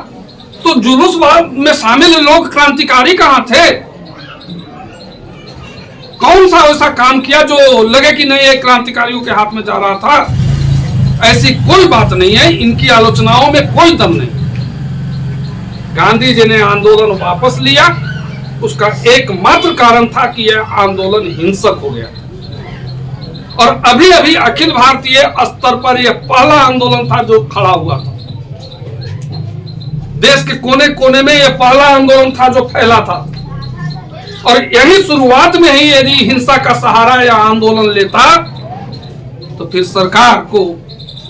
तो जुलूस में शामिल लोग क्रांतिकारी कहां थे? कौन सा ऐसा काम किया जो लगे कि नहीं एक क्रांतिकारियों के हाथ में जा रहा था? ऐसी कोई बात नहीं है, इनकी आलोचनाओं में कोई दम नहीं। गांधी जी ने आंदोलन वापस लिया, उसका एकमात्र कारण था कि यह आंदोलन हिंसक हो गया और अभी अभी अखिल भारतीय स्तर पर यह पहला आंदोलन था जो खड़ा हुआ था। देश के कोने कोने में यह पहला आंदोलन था जो फैला था, और यही शुरुआत में ही यदि हिंसा का सहारा यह आंदोलन लेता तो फिर सरकार को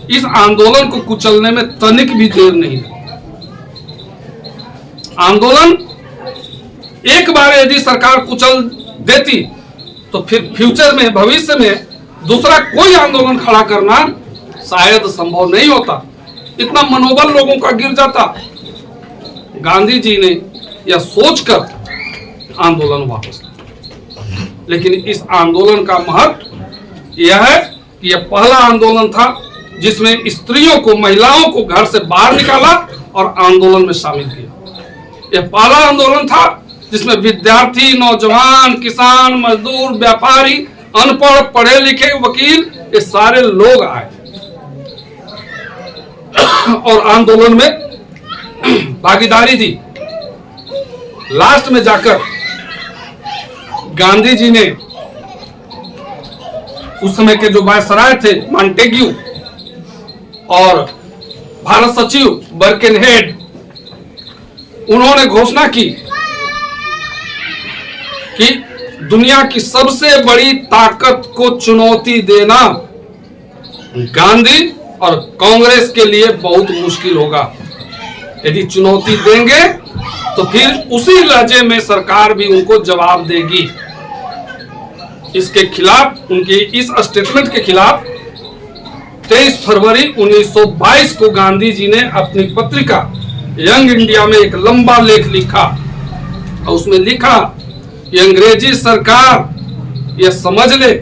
इस आंदोलन को कुचलने में तनिक भी देर नहीं लगी। आंदोलन एक बार यदि सरकार कुचल देती तो फिर फ्यूचर में, भविष्य में दूसरा कोई आंदोलन खड़ा करना शायद संभव नहीं होता, इतना मनोबल लोगों का गिर जाता। गांधी जी ने यह सोचकर आंदोलन वापस लिया। लेकिन इस आंदोलन का महत्व यह है कि यह पहला आंदोलन था जिसमें स्त्रियों को, महिलाओं को घर से बाहर निकाला और आंदोलन में शामिल किया। यह पहला आंदोलन था जिसमें विद्यार्थी, नौजवान, किसान, मजदूर, व्यापारी, अनपढ़, पढ़े लिखे, वकील, ये सारे लोग आए और आंदोलन में भागीदारी दी। लास्ट में जाकर गांधी जी ने उस समय के जो वायसराय थे मॉन्टेग्यू और भारत सचिव बर्केनहेड, उन्होंने घोषणा की कि दुनिया की सबसे बड़ी ताकत को चुनौती देना गांधी और कांग्रेस के लिए बहुत मुश्किल होगा। यदि चुनौती देंगे तो फिर उसी लहजे में सरकार भी उनको जवाब देगी। इसके खिलाफ, उनके इस स्टेटमेंट के खिलाफ 23 फरवरी 1922 को गांधी जी ने अपनी पत्रिका यंग इंडिया में एक लंबा लेख लिखा और उसमें लिखा कि अंग्रेजी सरकार यह समझ ले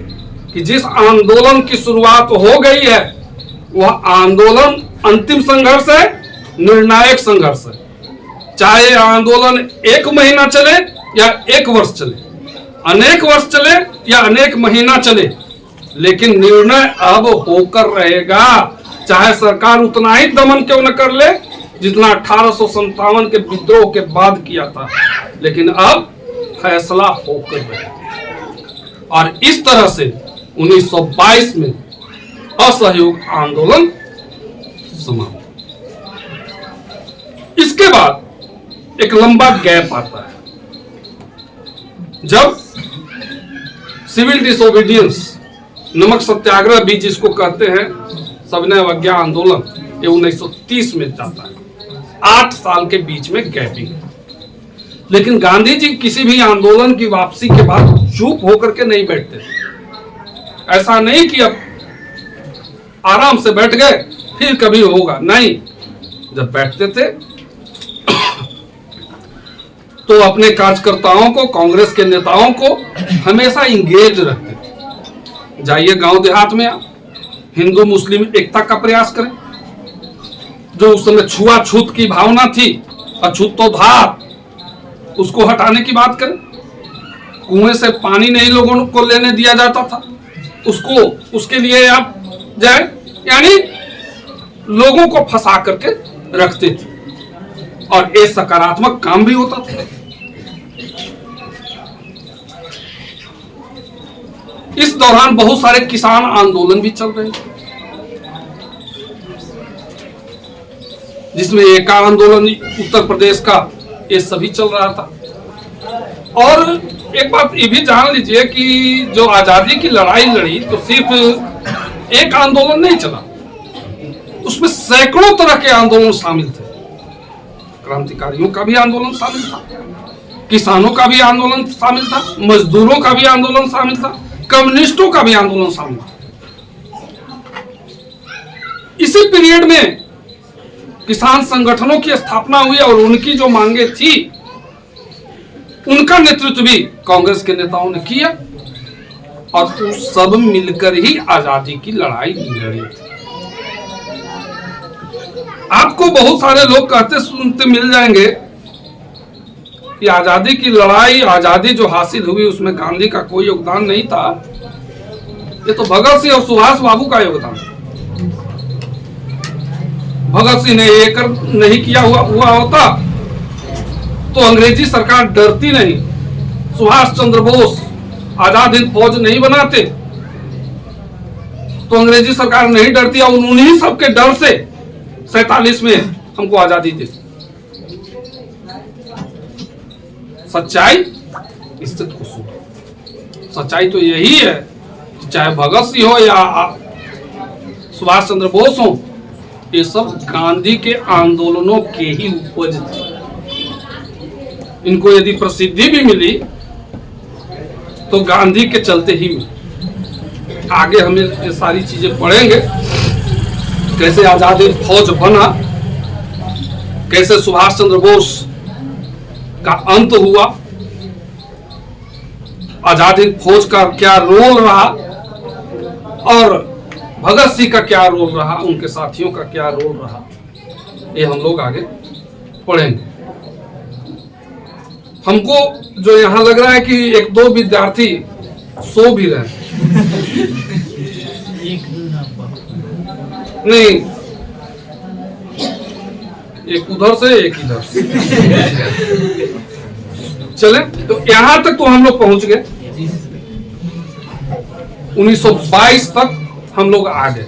कि जिस आंदोलन की शुरुआत हो गई है वह आंदोलन अंतिम संघर्ष है, निर्णायक संघर्ष है। चाहे आंदोलन 1 महीना चले या 1 वर्ष चले, अनेक वर्ष चले या अनेक महीना चले, लेकिन निर्णय अब होकर रहेगा। चाहे सरकार उतना ही दमन क्यों न कर ले जितना 1857 के विद्रोह के बाद किया था, लेकिन अब फैसला होकर रहेगा। और इस तरह से 1922 में असहयोग आंदोलन समाप्त। इसके बाद एक लंबा गैप आता है जब सिविल डिसोबीडियंस, नमक सत्याग्रह भी जिसको कहते हैं, सविनय अवज्ञा आंदोलन, ये 1930 में जाता है। 8 साल के बीच में गैपिंग। लेकिन गांधी जी किसी भी आंदोलन की वापसी के बाद चुप होकर के नहीं बैठते। ऐसा नहीं कि अब आराम से बैठ गए फिर कभी होगा, नहीं। जब बैठते थे तो अपने कार्यकर्ताओं को, कांग्रेस के नेताओं को हमेशा इंगेज रखते थे। जाइए गांव देहात में, आप हिंदू मुस्लिम एकता का प्रयास करें। जो उस समय छुआछूत की भावना थी, अछूतोद्धार, उसको हटाने की बात करें। कुएं से पानी नहीं लोगों को लेने दिया जाता था, उसके लिए आप जाए, यानी लोगों को फंसा करके रखते थे और ये सकारात्मक काम भी होता था। इस दौरान बहुत सारे किसान आंदोलन भी चल रहे थे, जिसमें एका आंदोलन उत्तर प्रदेश का, ये सभी चल रहा था। और एक बात ये भी जान लीजिए कि जो आजादी की लड़ाई लड़ी तो सिर्फ एक आंदोलन नहीं चला, उसमें सैकड़ों तरह के आंदोलन शामिल थे। क्रांतिकारियों का भी आंदोलन शामिल था, किसानों का भी आंदोलन शामिल था, मजदूरों का भी आंदोलन शामिल था, कम्युनिस्टों का भी आंदोलन शामिल था। इसी पीरियड में किसान संगठनों की स्थापना हुई और उनकी जो मांगे थी उनका नेतृत्व भी कांग्रेस के नेताओं ने किया और वो सब मिलकर ही आजादी की लड़ाई लड़ी थी। आपको बहुत सारे लोग कहते सुनते मिल जाएंगे कि आजादी की लड़ाई, आजादी जो हासिल हुई उसमें गांधी का कोई योगदान नहीं था, ये तो भगत सिंह और सुभाष बाबू का योगदान। भगत सिंह ने ये नहीं किया हुआ होता तो अंग्रेजी सरकार डरती नहीं, सुभाष चंद्र बोस आजाद हिंद फौज नहीं बनाते तो अंग्रेजी सरकार नहीं डरती और उन्हीं सबके डर से 47 में हमको आजादी दी। सच्चाई इससे खुश हो, सच्चाई तो यही है कि चाहे भगत सिंह हो या सुभाष चंद्र बोस हो, ये सब गांधी के आंदोलनों के ही उपज थे। इनको यदि प्रसिद्धि भी मिली तो गांधी के चलते ही मिली। आगे हमें ये सारी चीजें पढ़ेंगे, कैसे आजाद हिंद फौज बना, कैसे सुभाष चंद्र बोस का अंत हुआ, आजाद हिंद फौज का क्या रोल रहा और भगत सिंह का क्या रोल रहा, उनके साथियों का क्या रोल रहा, ये हम लोग आगे पढ़ेंगे। हमको जो यहाँ लग रहा है कि एक दो विद्यार्थी सो भी रहे नहीं, एक उधर से एक इधर से। चले तो यहाँ तक तो हम लोग पहुंच गए, 1922 तक हम लोग आ गए।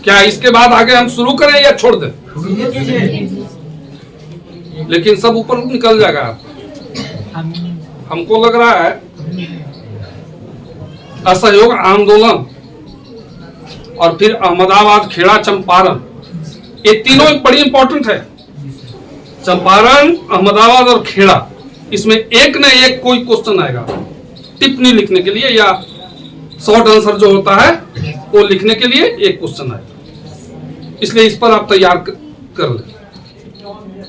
क्या इसके बाद आगे हम शुरू करें या छोड़ दें? लेकिन सब ऊपर निकल जाएगा। हमको लग रहा है असहयोग आंदोलन और फिर अहमदाबाद, खेड़ा, चंपारण, ये तीनों बड़ी इंपॉर्टेंट है। चंपारण, अहमदाबाद और खेड़ा, इसमें एक न एक कोई क्वेश्चन आएगा टिप्पणी लिखने के लिए, या शॉर्ट आंसर जो होता है वो लिखने के लिए एक क्वेश्चन आएगा। इसलिए इस पर आप तैयार कर लें।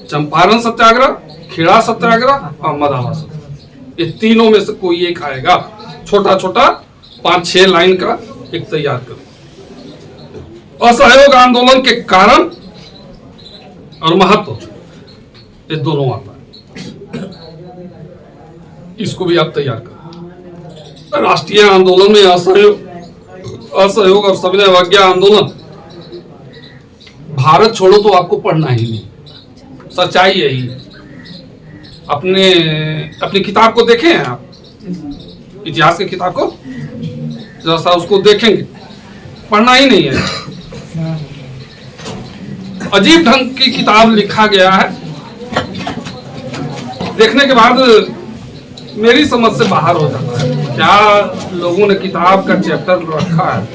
चंपारण सत्याग्रह, खेड़ा सत्याग्रह, अहमदाबाद सत्याग्रह, ये तीनों में से कोई एक आएगा। छोटा छोटा 5-6 लाइन का एक तैयार करो। असहयोग आंदोलन के कारण और महत्व, ये दोनों आता है, इसको भी आप तैयार करो। राष्ट्रीय आंदोलन में असहयोग और सविनय अवज्ञा आंदोलन, भारत छोड़ो तो आपको पढ़ना ही नहीं, सच्चाई यही है। अपनी किताब को देखें आप, इतिहास की किताब को जरा सा उसको देखेंगे, पढ़ना ही नहीं है। अजीब ढंग की किताब लिखा गया है, देखने के बाद मेरी समझ से बाहर हो जाता है। क्या लोगों ने किताब का चैप्टर रखा है,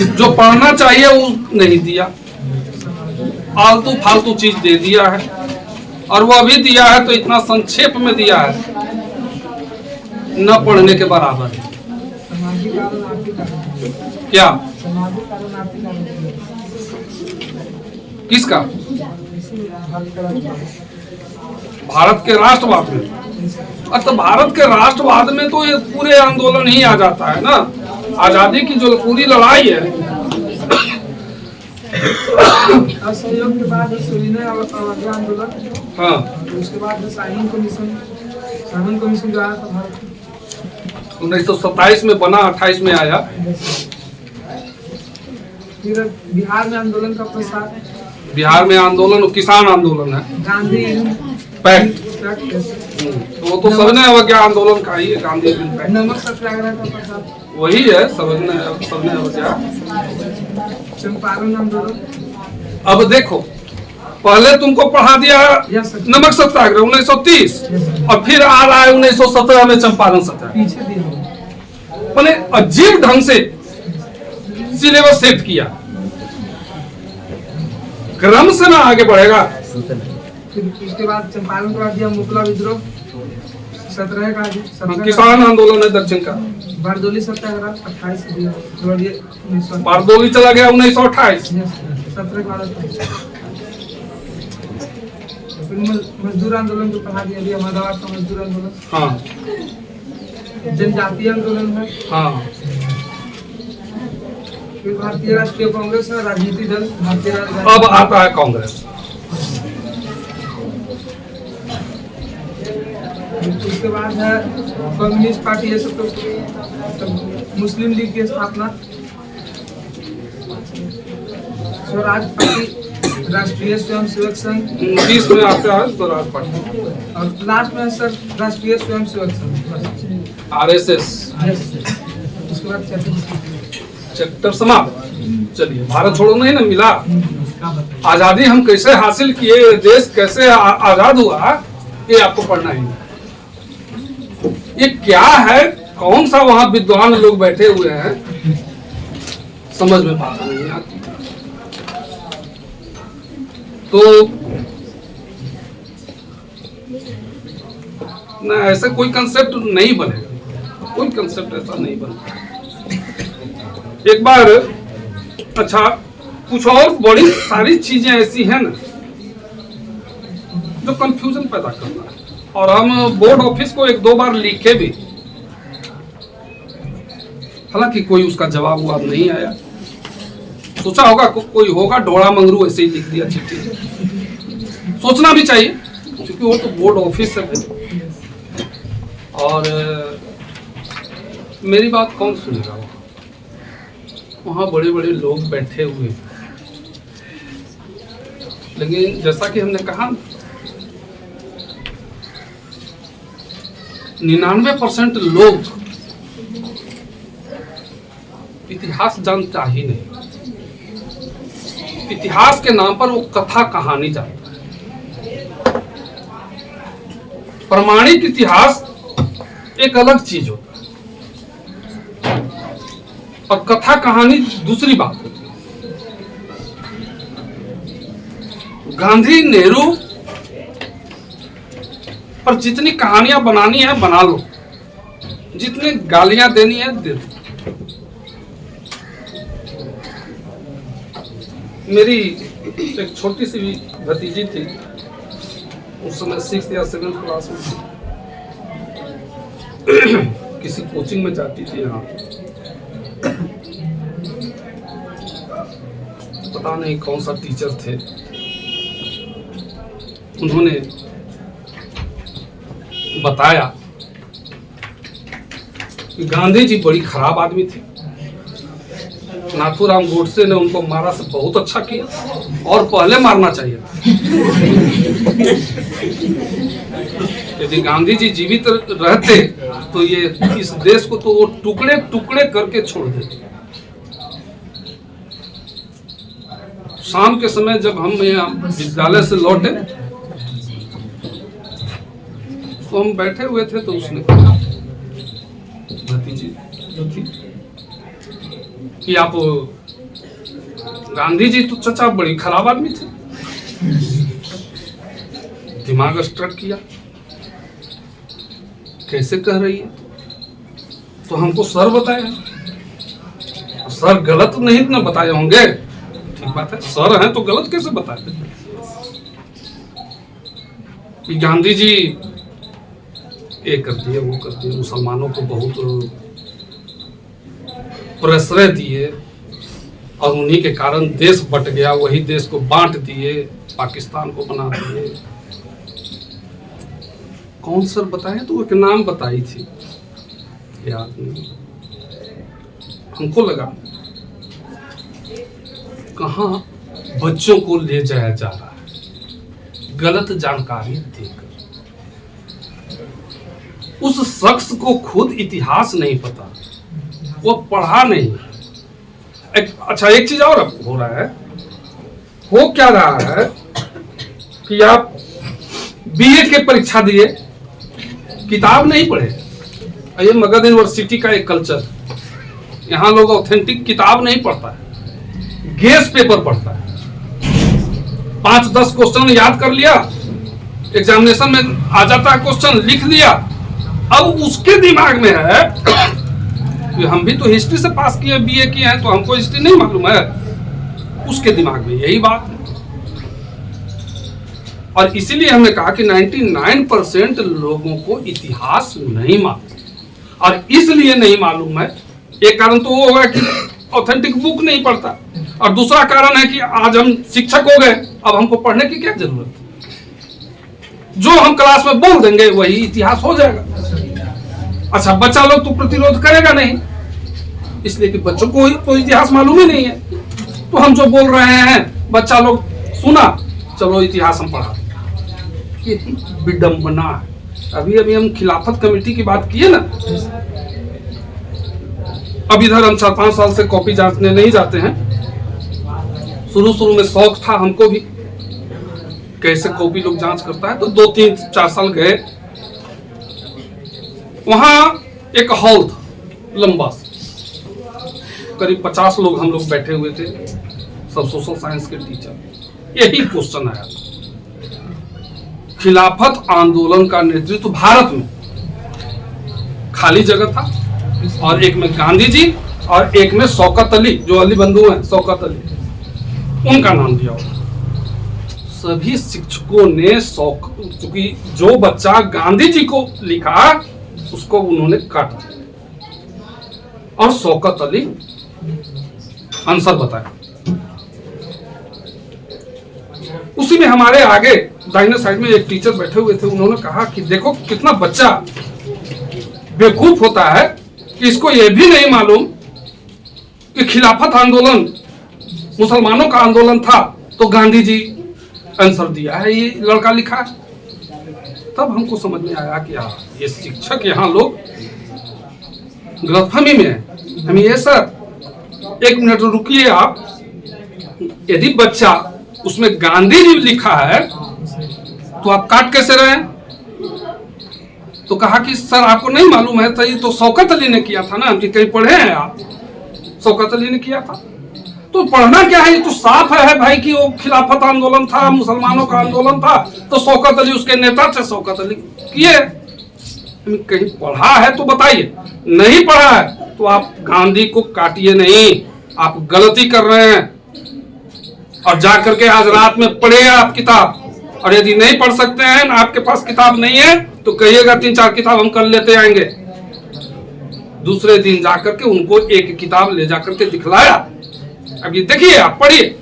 जो पढ़ना चाहिए वो नहीं दिया, आलतू फालतू चीज दे दिया है, और वो अभी दिया है तो इतना संक्षेप में दिया है, न पढ़ने के बराबर है। क्या किसका? भारत के राष्ट्रवाद में। तो भारत के राष्ट्रवाद में तो ये पूरे आंदोलन ही आ जाता है ना। आजादी की जो पूरी लड़ाई है, असहयोग के बाद सविनय अवज्ञा आंदोलन, हाँ, उसके बाद साइमन कमीशन जो आया था भारत 1927 में बना, 28 में आया। फिर बिहार में आंदोलन का प्रसार, बिहार में आंदोलन किसान आंदोलन है, गांधी पैक्ट, तो वो तो सविनय अवज्ञा आंदोलन का ही है, गांधी पैक्ट। नमक सत्याग्रह का प्रसार वही है सविनय अवज्ञा। चंपारण आंदोलन। अब देखो, पहले तुमको पढ़ा दिया यस सर, नमक सत्याग्रह 1930, और फिर आ रहा है 1917 में चंपारण सत्याग्रह। पीछे दिया मैंने अजीब ढंग से सिलेबस सेट किया, क्रम से ना आगे बढ़ेगा। फिर उसके बाद चंपारण का दिया मुकला विद्रोह 17 का, 17 किसान आंदोलन है दक्षिण का। बारदोली सत्याग्रह 28 दिया, बारदोली चला गया 1928। 17 का। फिर मजदूर आंदोलन को पढ़ा दिया, अहमदाबाद का मजदूर आंदोलन। हाँ, जनजातीय आंदोलन है। हाँ। फिर भारतीय राष्ट्रीय कांग्रेस है, राजनीतिक दल भारतीय अब आता है कांग्रेस। उसके बाद है कम्युनिस्ट पार्टी, ये सब तो मुस्लिम लीग की स्थापना, स्वराज पार्टी, राष्ट्रीय स्वयंसेवक संघ, 20 में आता है स्वराज पार्टी, और लास्ट में है सर राष्ट्रीय स्वयंसेवक संघ, RSS। उसके बाद चैप्टर समाप्त। चलिए, भारत छोड़ो नहीं ना मिला, आजादी हम कैसे हासिल किए, देश कैसे आजाद हुआ, ये आपको पढ़ना ही है। ये क्या है, कौन सा वहां विद्वान लोग बैठे हुए हैं, समझ में बात नहीं आती। तो ना ऐसा कोई कंसेप्ट नहीं बनेगा, कोई कंसेप्ट ऐसा नहीं बनेगा। एक बार, अच्छा, कुछ और बड़ी सारी चीजें ऐसी हैं ना जो कंफ्यूजन पैदा करना है, और हम बोर्ड ऑफिस को 1-2 बार लिखे भी, हालांकि कोई उसका जवाब ववाब नहीं आया। सोचा होगा कोई होगा ढोड़ा मंगरू ऐसे ही लिख दिया चिट्ठी। सोचना भी चाहिए, क्योंकि वो तो बोर्ड ऑफिस है और मेरी बात कौन सुनेगा। वहाँ बड़े बड़े लोग बैठे हुए, लेकिन जैसा कि हमने कहा 99% लोग इतिहास जानता ही नहीं। इतिहास के नाम पर वो कथा कहानी जानता है। प्रमाणिक इतिहास एक अलग चीज होता है और कथा कहानी दूसरी बात होती है। गांधी नेहरू पर जितनी कहानियां बनानी है बना लो, जितनी गालियां देनी है दे दो। मेरी एक छोटी सी भी भतीजी थी, उस समय 6th या 7th क्लास में थी, किसी कोचिंग में जाती थी। यहाँ पता नहीं कौन सा टीचर थे, उन्होंने बताया कि गांधी जी बड़ी खराब आदमी थे, नाथूराम गोडसे ने उनको मारा से बहुत अच्छा किया, और पहले मारना चाहिए। यदि गांधी जी जीवित रहते तो ये इस देश को तो वो टुकड़े टुकड़े करके छोड़ देते। शाम के समय जब हम यहाँ विद्यालय से लौटे तो हम बैठे हुए थे, तो उसने कहा, भतीजी जो थी, कि आप गांधी जी तो चचा बड़ी खराब आदमी थे। दिमाग स्ट्रक किया, कैसे कह रही है, तो हमको सर बताया। सर गलत नहीं ना बताए होंगे, ठीक बात है, सर हैं तो गलत कैसे बताए। कि गांधी जी ये कर दिए वो कर दिए, मुसलमानों को बहुत प्रश्रय दिए और उन्हीं के कारण देश बट गया, वही देश को बांट दिए, पाकिस्तान को बना दिए। कौन सर बताए तो एक नाम बताई थी, याद नहीं। हमको लगा कहाँ बच्चों को ले जाया जा रहा है गलत जानकारी देकर। उस शख्स को खुद इतिहास नहीं पता, वो पढ़ा नहीं। अच्छा एक चीज और हो रहा है, हो क्या रहा है कि आप बीए के परीक्षा दिए, किताब नहीं पढ़े। ये मगध यूनिवर्सिटी का एक कल्चर, यहाँ लोग ऑथेंटिक किताब नहीं पढ़ता है, गेस पेपर पढ़ता है। 5-10 क्वेश्चन याद कर लिया, एग्जामिनेशन में आ जाता है क्वेश्चन, लिख लिया। अब उसके दिमाग में है कि हम भी तो हिस्ट्री से पास किए, बीए किए हैं, तो हमको हिस्ट्री नहीं मालूम है। उसके दिमाग में यही बात है। और इसीलिए हमने कहा कि 99% लोगों को इतिहास नहीं मालूम, और इसलिए नहीं मालूम है। एक कारण तो वो होगा कि ऑथेंटिक बुक नहीं पढ़ता, और दूसरा कारण है कि आज हम शिक्षक हो गए, अब हमको पढ़ने की क्या जरूरत है। जो हम क्लास में बोल देंगे वही इतिहास हो जाएगा। अच्छा बच्चा लोग तो प्रतिरोध करेगा नहीं, इसलिए कि बच्चों को तो इतिहास मालूम ही नहीं है। तो हम जो बोल रहे हैं बच्चा लोग सुना, चलो इतिहास हम पढ़ा। ये विडंबना है। अभी हम खिलाफत कमेटी की बात किए ना, अब इधर हम 4-5 साल से कॉपी जांचने नहीं जाते हैं। शुरू में शौक था हमको भी, कैसे कॉपी लोग जांच करता है, तो 2-3-4 साल गए। वहां एक हॉल था लंबा, करीब 50 लोग हम लोग बैठे हुए थे, सब सोशल साइंस के टीचर। यही क्वेश्चन आया था, खिलाफत आंदोलन का नेतृत्व भारत में, खाली जगह था, और एक में गांधी जी और एक में शौकत अली, जो अली बंधु हैं, शौकत अली, उनका नाम दिया हुआ। सभी शिक्षकों ने क्योंकि जो बच्चा गांधी जी को लिखा उसको उन्होंने काट दिया, और शौकत अली आंसर बताया। उसी में हमारे आगे दाहिने साइड में एक टीचर बैठे हुए थे, उन्होंने कहा कि देखो कितना बच्चा बेवकूफ होता है कि इसको यह भी नहीं मालूम कि खिलाफत आंदोलन मुसलमानों का आंदोलन था, तो गांधी जी आंसर दिया है, ये लड़का लिखा है। तब हमको समझ में आया कि ये शिक्षक यहाँ लोग गलतफहमी में है। हम ये सर 1 मिनट रुकिए आप, यदि बच्चा उसमें गांधी जी लिखा है तो आप काट कैसे रहे हैं? तो कहा कि सर आपको नहीं मालूम है, तो ये तो शौकत अली ने किया था ना। हम कहीं पढ़े हैं आप? शौकत अली ने किया था। तो पढ़ना क्या है, ये तो साफ है भाई कि वो खिलाफत आंदोलन था, मुसलमानों का आंदोलन था, तो शौकत अली उसके नेता थे, शौकत अली किए। कहीं पढ़ा है तो बताइए, नहीं पढ़ा है तो आप गांधी को काटिए नहीं, आप गलती कर रहे हैं। और जाकर के आज रात में पढ़िए आप किताब, और यदि नहीं पढ़ सकते हैं, आपके पास किताब नहीं है, तो कहिएगा 3-4 किताब हम कल लेते आएंगे। दूसरे दिन जाकर के उनको एक किताब ले जाकर के दिखलाया, अब ये देखिए आप पढ़िए।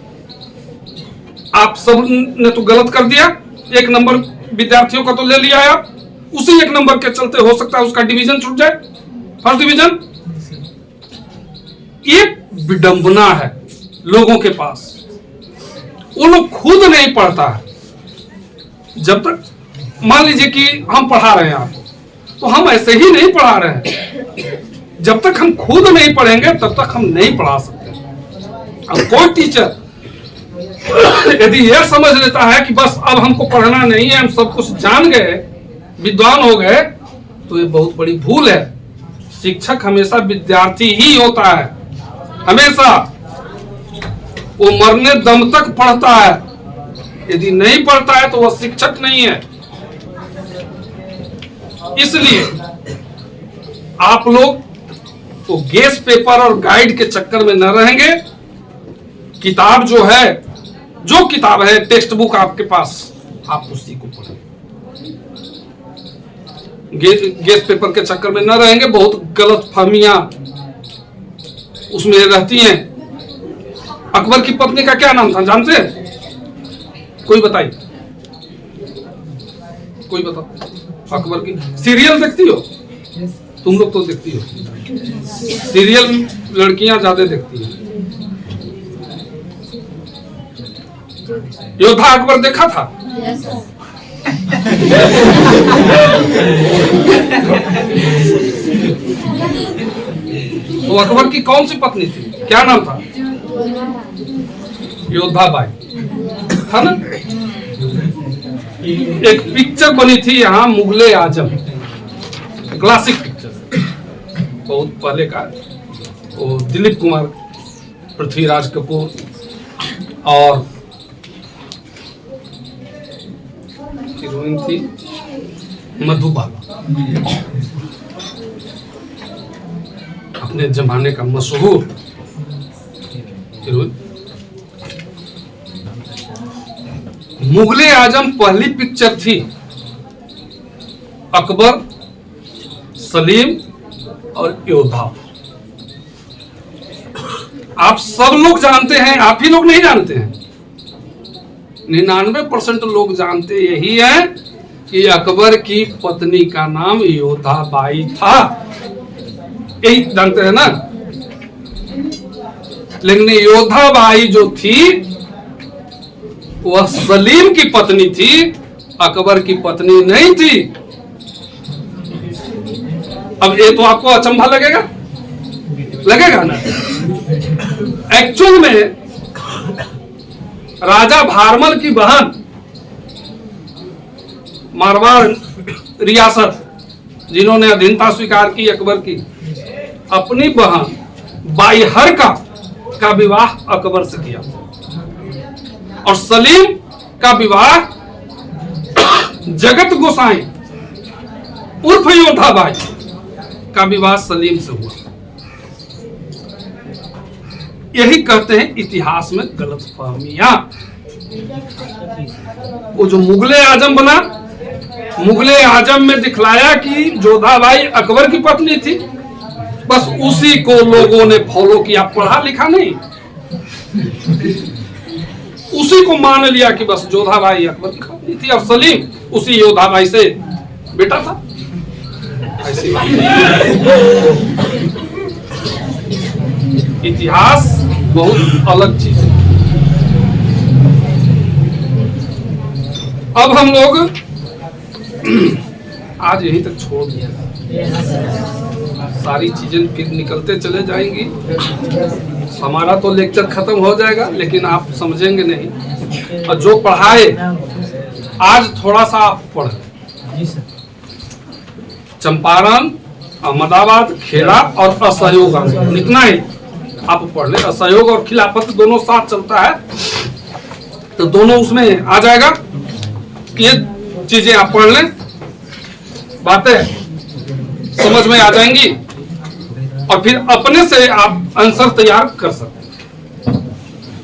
आप सब ने तो गलत कर दिया, 1 नंबर विद्यार्थियों का तो ले लिया है आप, उसी 1 नंबर के चलते हो सकता है उसका डिवीजन छूट जाए, फर्स्ट डिवीजन। ये विडंबना है लोगों के पास, वो लोग खुद नहीं पढ़ता है। जब तक मान लीजिए कि हम पढ़ा रहे हैं आपको, तो हम ऐसे ही नहीं पढ़ा रहे हैं। जब तक हम खुद नहीं पढ़ेंगे तब तक हम नहीं पढ़ा सकते। अब कोई टीचर यदि यह समझ लेता है कि बस अब हमको पढ़ना नहीं है, हम सब कुछ जान गए, विद्वान हो गए, तो ये बहुत बड़ी भूल है। शिक्षक हमेशा विद्यार्थी ही होता है, हमेशा। वो मरने दम तक पढ़ता है, यदि नहीं पढ़ता है तो वह शिक्षक नहीं है। इसलिए आप लोग तो गेस पेपर और गाइड के चक्कर में न रहेंगे। किताब जो है, जो किताब है, टेक्स्ट बुक आपके पास, आप उसी को पढ़ें। गेस पेपर के चक्कर में न रहेंगे। बहुत गलत फहमियां उसमें रहती हैं। अकबर की पत्नी का क्या नाम था जानते हैं? कोई बताइए, कोई बताओ। अकबर की सीरियल देखती हो तुम लोग? तो देखती हो सीरियल, लड़कियां ज्यादा देखती हैं। योद्धा अकबर देखा था? तो अकबर की कौन सी पत्नी थी, क्या नाम था? योद्धा बाई था ना। एक पिक्चर बनी थी यहाँ, मुगले आजम, क्लासिक पिक्चर, बहुत पहले का। वो दिलीप कुमार, पृथ्वीराज कपूर और हीरोइन थी मधुबाला, अपने जमाने का मशहूर हीरोइन। मुगले आजम पहली पिक्चर थी। अकबर, सलीम और योद्धा। आप सब लोग जानते हैं, आप ही लोग नहीं जानते हैं। 99% लोग जानते यही है कि अकबर की पत्नी का नाम योद्धा बाई था, यही जानते हैं ना। लेकिन योद्धा बाई जो थी वह सलीम की पत्नी थी, अकबर की पत्नी नहीं थी। अब ये तो आपको अचंभा लगेगा, लगेगा ना। एक्चुअल में राजा भारमल की बहन, मारवाड़ रियासत जिन्होंने अधीनता स्वीकार की अकबर की, अपनी बहन बाईहर का विवाह अकबर से किया। और सलीम का विवाह जगत गोसाई उर्फ योद्धा बाई का विवाह सलीम से हुआ। यही कहते हैं इतिहास में गलतफहमियां। वो जो मुगले आजम बना, मुगले आजम में दिखलाया कि योद्धा बाई अकबर की पत्नी थी, बस उसी को लोगों ने फॉलो किया। पढ़ा लिखा नहीं, उसी को मान लिया कि बस योद्धा बाई अकबर की पत्नी थी और सलीम उसी योद्धा बाई से बेटा था। ऐसी बात इतिहास बहुत अलग चीज है। अब हम लोग आज यहीं तक छोड़ दिया, सारी चीजें फिर निकलते चले जाएंगी। हमारा तो लेक्चर खत्म हो जाएगा, लेकिन आप समझेंगे नहीं। और जो पढ़ाए आज थोड़ा सा आप पढ़े, चंपारण, अहमदाबाद, खेड़ा और असहयोग आंदोलन, इतना ही आप पढ़ ले। असहयोग और खिलाफत दोनों साथ चलता है, तो दोनों उसमें आ जाएगा। ये चीजें आप पढ़ लें, बातें समझ में आ जाएंगी और फिर अपने से आप आंसर तैयार कर सकते हैं।